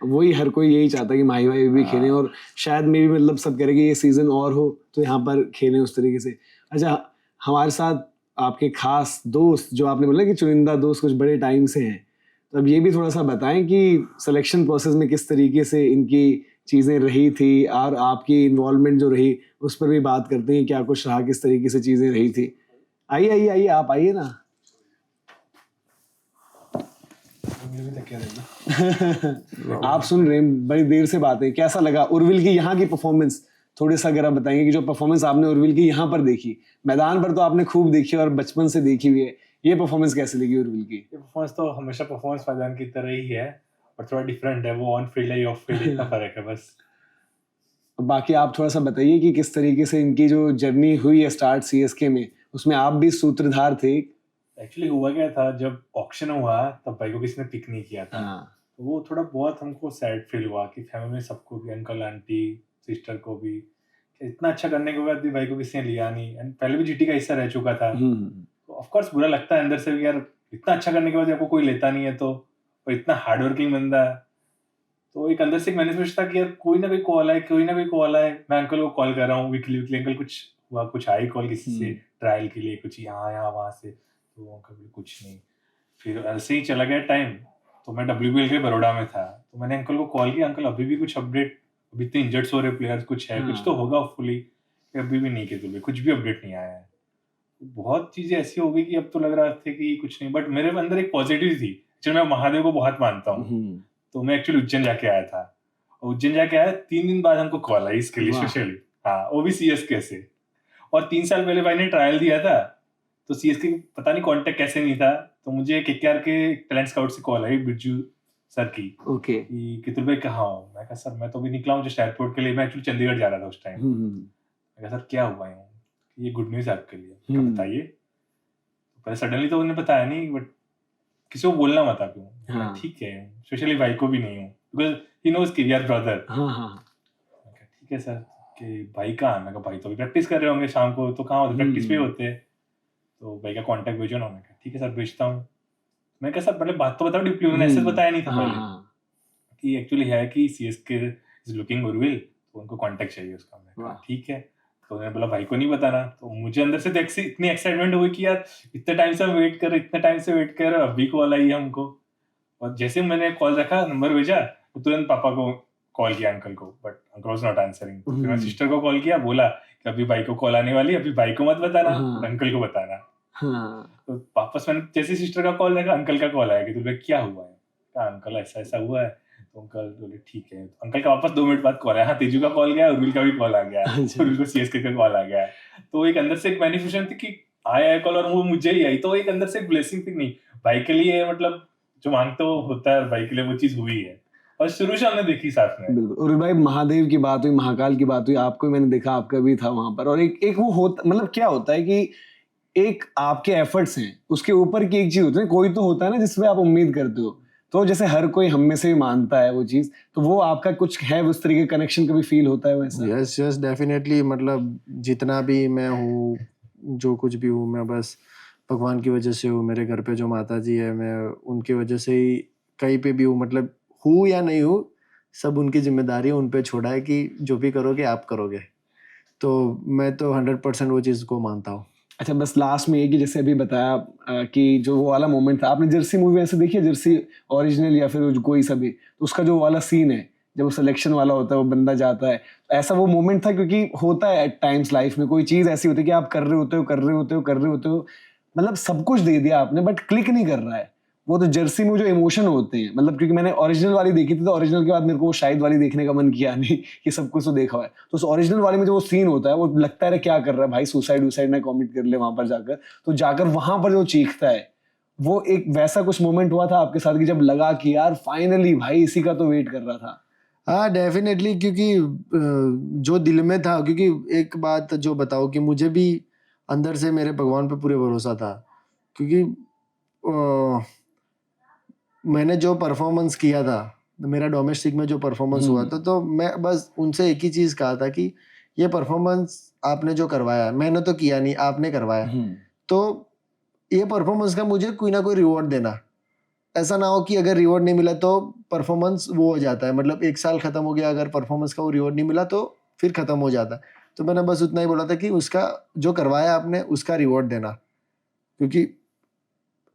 वही हर कोई यही चाहता है कि माही भाई भी खेलें, और शायद मे भी मतलब सब कह रहे कि ये सीजन और हो तो यहाँ पर खेलें उस तरीके से। अच्छा, हमारे साथ आपके खास दोस्त जो आपने बोला कि चुनिंदा दोस्त कुछ बड़े टाइम से हैं, तो अब ये भी थोड़ा सा बताएं कि सिलेक्शन प्रोसेस में किस तरीके से इनकी चीज़ें रही थी, और आपकी इन्वॉल्वमेंट जो रही उस पर भी बात करते हैं, क्या कुछ रहा, किस तरीके से चीज़ें रही थी। आइए आइए आइए, आप आइए ना। आप सुन रहे हैं, बड़ी देर से बात है, कैसा लगा उर्विल की यहाँ की परफॉर्मेंस? थोड़ी सा अगर आप बताएंगे कि जो परफॉर्मेंस आपने उर्विल की यहाँ पर देखी, मैदान पर तो आपने खूब देखी और बचपन से देखी हुई है, ये परफॉर्मेंस कैसी लगी उर्विल की? ये परफॉर्मेंस तो हमेशा परफॉर्मेंस मैदान की तरह ही है, और थोड़ा डिफरेंट है, वो ऑन फील्ड है, ऑफ फील्ड, इतना फर्क है बस। बाकी आप थोड़ा सा बताइए कि किस तरीके से इनकी जो जर्नी हुई है स्टार्ट सीएसके में, उसमें आप भी सूत्रधार थे। एक्चुअली हुआ क्या था, जब ऑक्शन हुआ तब भाई को किसी ने पिक नहीं किया था। तो वो थोड़ा बहुत हमको सैड फील हुआ कि फैमिली में सबको भी, अंकल आंटी सिस्टर को भी, इतना अच्छा करने के बाद भी भाई को किसी ने लिया नहीं, एंड पहले भी जीटी का हिस्सा रह चुका था। तो ऑफ कोर्स बुरा लगता है अंदर से भी, यार इतना अच्छा करने के बाद आपको कोई लेता नहीं है, तो और इतना हार्ड वर्किंग बंदा है। तो एक अंदर से एक मैनिफेस्ट था कि यार कोई ना कोई कॉल आए, कोई ना कोई कॉल आए। मैं अंकल को कॉल कर रहा हूँ वीकली वीकली, अंकल कुछ हुआ, कुछ आई कॉल किसी से ट्रायल के लिए, कुछ यहाँ वहाँ से, तो अंकल कुछ नहीं। फिर ऐसे ही चला गया टाइम, तो मैं WBL के बड़ौदा में था, तो मैंने अंकल को कॉल किया, अंकल अभी भी कुछ अपडेट, अभी इतने इंजर्ड हो रहे प्लेयर्स, कुछ है कुछ तो होगा होपफुली, अभी भी नहीं किया, कुछ भी अपडेट नहीं आया है। बहुत चीजें ऐसी हो गई कि अब तो लग रहा था कि कुछ नहीं, बट मेरे अंदर एक पॉजिटिव थी। एक्चुअली मैं महादेव को बहुत मानता हूँ, तो मैं एक्चुअली उज्जैन जाके आया था, और उज्जैन जाके आया 3 दिन बाद हमको कॉल आई इसके लिए स्पेशली, हाँ वो भी सीएसके से। और 3 साल पहले भाई ने ट्रायल दिया था, तो सीएसके पता नहीं कांटेक्ट कैसे नहीं था, तो मुझे केकेआर के टैलेंट स्काउट से कॉल आई बिरजू सर की ओके कि कितुल भाई कहाँ हो। मैं कहा सर मैं तो अभी निकला हूँ जस्ट एयरपोर्ट के लिए, मैं एक्चुअली चंडीगढ़ जा रहा था उस टाइम। मैं कहा सर क्या हुआ है, ये गुड न्यूज़ है आपके लिए। क्या बताइए। पहले सडनली तो उन्होंने बताया नहीं, बट किसी को बोलना मत आप क्यों। हाँ। ठीक है, स्पेशली भाई को भी नहीं हूँ बिकॉज ही नोज कि वी आर ब्रदर। ठीक है सर कि भाई कहाँ है। मैं कहा भाई तो अभी प्रैक्टिस कर रहे होंगे शाम को, तो कहाँ होते प्रैक्टिस पे होते हैं, तो भाई का कांटेक्ट भेजो ना। मैं कहा ठीक है सर भेजता हूँ। मैं कहा सर पहले बात तो बताओ डीपली, उन्होंने ऐसे बताया नहीं था पहले कि एक्चुअली है कि सीएसके इज लुकिंग उर्विल, तो उनको कांटेक्ट चाहिए उसका। मैं कहा ठीक है। तो उन्होंने बोला भाई को नहीं बताना। तो मुझे अंदर से इतनी एक्साइटमेंट हुई कि यार इतने टाइम से वेट कर रहे, अभी कॉल आई है हमको। और जैसे मैंने कॉल रखा, नंबर भेजा, तो तुरंत पापा को कॉल किया अंकल को, but uncle was not answering. तो फिर मैं सिस्टर को कॉल किया, बोला कि अभी भाई को कॉल आने वाली, अभी भाई को मत बताना, अंकल को बताना। तो वापस मैंने जैसे सिस्टर का कॉल देखा, अंकल का कॉल आया कि तुम्हें क्या हुआ है। कहा अंकल ऐसा ऐसा हुआ है। तो अंकल बोले ठीक है। तो अंकल का वापस 2 मिनट बाद कॉल आया, हाँ तेजू का कॉल गया, उर्विल का भी कॉल आ गया, उर्विल को सीएसके का कॉल आ गया। तो एक अंदर से एक मैनिफेस्टेशन थी कि आया कॉल और वो मुझे ही आई, तो एक अंदर से एक ब्लेसिंग थी। नहीं भाई के लिए, मतलब जो मांगते हो होता है, भाई के लिए वो चीज हुई है और शुरू से हमने देखी साथ में। बिल्कुल। और भाई महादेव की बात हुई, महाकाल की बात हुई, आपको मैंने देखा, आपका भी था वहां पर। और एक वो होता, मतलब क्या होता है कि एक आपके एफर्ट्स हैं, उसके ऊपर की एक चीज होती है, कोई तो होता है ना जिसमें आप उम्मीद करते हो। तो जैसे हर कोई हम में से भी मानता है वो चीज, तो वो आपका कुछ है उस तरीके का कनेक्शन कभी फील होता है वैसा? Yes definitely. मतलब जितना भी मैं हूँ, जो कुछ भी हूँ, मैं बस भगवान की वजह से हूँ। मेरे घर पे जो माता जी है, मैं उनकी वजह से ही कहीं पे भी हूँ। मतलब हूँ या नहीं हूँ, सब उनकी जिम्मेदारी है, उन पे छोड़ा है कि जो भी करोगे आप करोगे। तो मैं तो 100% वो चीज़ को मानता हूँ। अच्छा, बस लास्ट में ये कि जैसे अभी बताया कि जो वो वाला मोमेंट था, आपने जर्सी मूवी ऐसे देखी है, जर्सी ओरिजिनल या फिर कोई सा भी, तो उसका जो वाला सीन है जब वो सिलेक्शन वाला होता है, वो बंदा जाता है, ऐसा वो मोमेंट था? क्योंकि होता है एट टाइम्स लाइफ में, कोई चीज़ ऐसी होती है कि आप कर रहे होते हो, मतलब सब कुछ दे दिया आपने, बट क्लिक नहीं कर रहा है। वो तो जर्सी में जो इमोशन होते हैं, मतलब क्योंकि मैंने ओरिजिनल वाली देखी थी, तो ओरिजिनल के बाद मेरे को शायद वाली देखने का मन किया नहीं कि सब कुछ तो देखा हुआ है। तो उस ओरिजिनल वाले में जो वो सीन होता है, वो लगता है क्या कर रहा है भाई, सुसाइड ना कमिट कर ले वहां पर जाकर। तो जाकर वहां पर जो चीखता है, वो एक वैसा कुछ मोमेंट हुआ था आपके साथ कि जब लगा कि यार फाइनली भाई इसी का तो वेट कर रहा था? हाँ डेफिनेटली, क्योंकि जो दिल में था, क्योंकि एक बात जो बताओ कि मुझे भी अंदर से मेरे भगवान पे पूरे भरोसा था। क्योंकि मैंने जो परफॉर्मेंस किया था, मेरा डोमेस्टिक में जो परफॉर्मेंस हुआ था, तो मैं बस उनसे एक ही चीज़ कहा था कि ये परफॉर्मेंस आपने जो करवाया, मैंने तो किया नहीं, आपने करवाया, तो ये परफॉर्मेंस का मुझे कोई ना कोई रिवॉर्ड देना। ऐसा ना हो कि अगर रिवॉर्ड नहीं मिला तो परफॉर्मेंस वो हो जाता है, मतलब 1 साल खत्म हो गया, अगर परफॉर्मेंस का वो रिवॉर्ड नहीं मिला तो फिर खत्म हो जाता है। तो मैंने बस उतना ही बोला था कि उसका जो करवाया आपने, उसका रिवॉर्ड देना। क्योंकि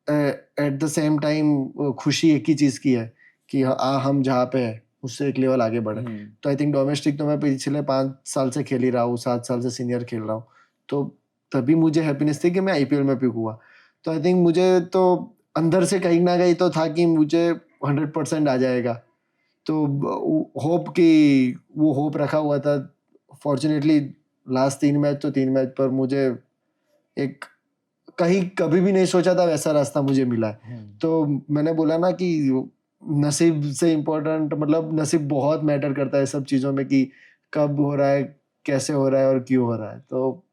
एट द सेम टाइम खुशी एक ही चीज़ की है कि हम जहाँ पे है उससे एक लेवल आगे बढ़े। तो आई थिंक डोमेस्टिक तो मैं पिछले 5 साल से खेल ही रहा हूँ, 7 साल से सीनियर खेल रहा हूँ, तो तभी मुझे हैप्पीनेस थी कि मैं आईपीएल में पिक हुआ। तो आई थिंक मुझे तो अंदर से कहीं ना कहीं तो था कि मुझे 100% आ जाएगा। तो होप कि वो होप रखा हुआ था। फॉर्चुनेटली लास्ट 3 मैच तो 3 मैच पर मुझे एक कहीं कभी भी नहीं सोचा था वैसा रास्ता मुझे मिला है। तो मैंने बोला ना कि नसीब से इम्पोर्टेंट, मतलब नसीब बहुत मैटर करता है सब चीज़ों में, कि कब हो रहा है, कैसे हो रहा है और क्यों हो रहा है। तो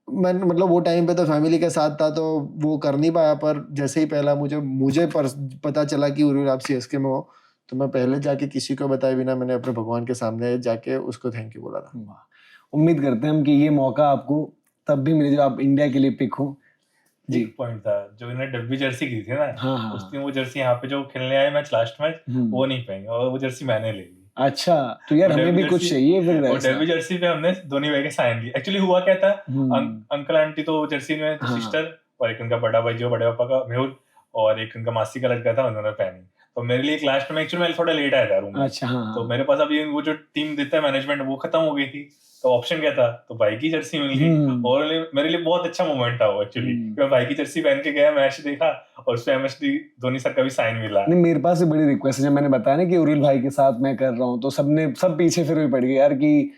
मैं मतलब वो टाइम पे तो फैमिली के साथ था, तो वो कर नहीं पाया, पर जैसे ही पहला मुझे पता चला कि उर्विल आप सीएसके में हो, तो मैं पहले जाके किसी को बताए बिना मैंने अपने भगवान के सामने जाके उसको थैंक यू बोला था। उम्मीद करते हैं हम कि ये मौका आपको तब भी मिले जब आप इंडिया के लिए पिक हो। जी पॉइंट था, जो इन्होंने डब्बी जर्सी की थी ना, उस दिन वो जर्सी यहाँ पे जो खेलने आए मैच लास्ट मैच, वो नहीं पहनी, और वो जर्सी मैंने ले ली। अच्छा, तो यार हमें भी कुछ चाहिए फिर। और डब्बी जर्सी पे हमने धोनी भाई के साइन लिए। एक्चुअली हुआ क्या था, अंकल आंटी तो जर्सी में, सिस्टर और एक उनका बड़ा भाई जो बड़े पापा का मेहुल, और एक उनका मासी का लड़का था, उन्होंने पहनी। तो मेरे लिए लास्ट में एक्चुअली मैं थोड़ा लेट आया था रूम में। अच्छा, तो मेरे पास अभी वो जो टीम देता है मैनेजमेंट, वो खत्म हो गई थी, तो ऑप्शन क्या था, तो भाई की जर्सी मिल गई। और मेरे लिए बहुत अच्छा मोमेंट था वो एक्चुअली, मैं भाई की जर्सी पहन के गया, मैच देखा, और उसपे एमएसडी धोनी सर का भी साइन मिला। नहीं, मेरे पास भी बड़ी रिक्वेस्ट है, जब मैंने बताया ना कि उर्विल भाई के साथ मैं कर रहा हूँ, तो सब पीछे फिर भी पड़ गए यार कि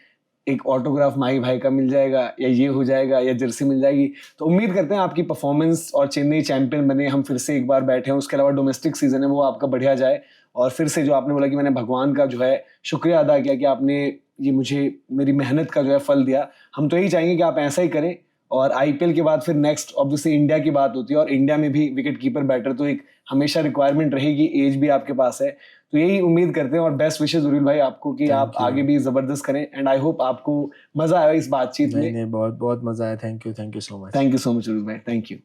एक ऑटोग्राफ माही भाई का मिल जाएगा, या ये हो जाएगा, या जर्सी मिल जाएगी। तो उम्मीद करते हैं आपकी परफॉर्मेंस और चेन्नई चैंपियन बने, हम फिर से एक बार बैठे हैं, उसके अलावा डोमेस्टिक सीजन है वो आपका बढ़िया जाए, और फिर से जो आपने बोला कि मैंने भगवान का जो है शुक्रिया अदा किया कि आपने ये मुझे मेरी मेहनत का जो है फल दिया। हम तो यही चाहेंगे कि आप ऐसा ही करें, और आईपीएल के बाद फिर नेक्स्ट ऑब्वियसली इंडिया की बात होती है, और इंडिया में भी विकेट कीपर बैटर तो एक हमेशा रिक्वायरमेंट रहेगी, एज भी आपके पास है। तो यही उम्मीद करते हैं, और बेस्ट विशेस उर्विल भाई आपको कि आप आगे भी जबरदस्त करें, एंड आई होप आपको मजा आया इस बातचीत में। नहीं, बहुत बहुत मजा आया। Thank you so much. Thank you so much Urvil भाई, थैंक यू।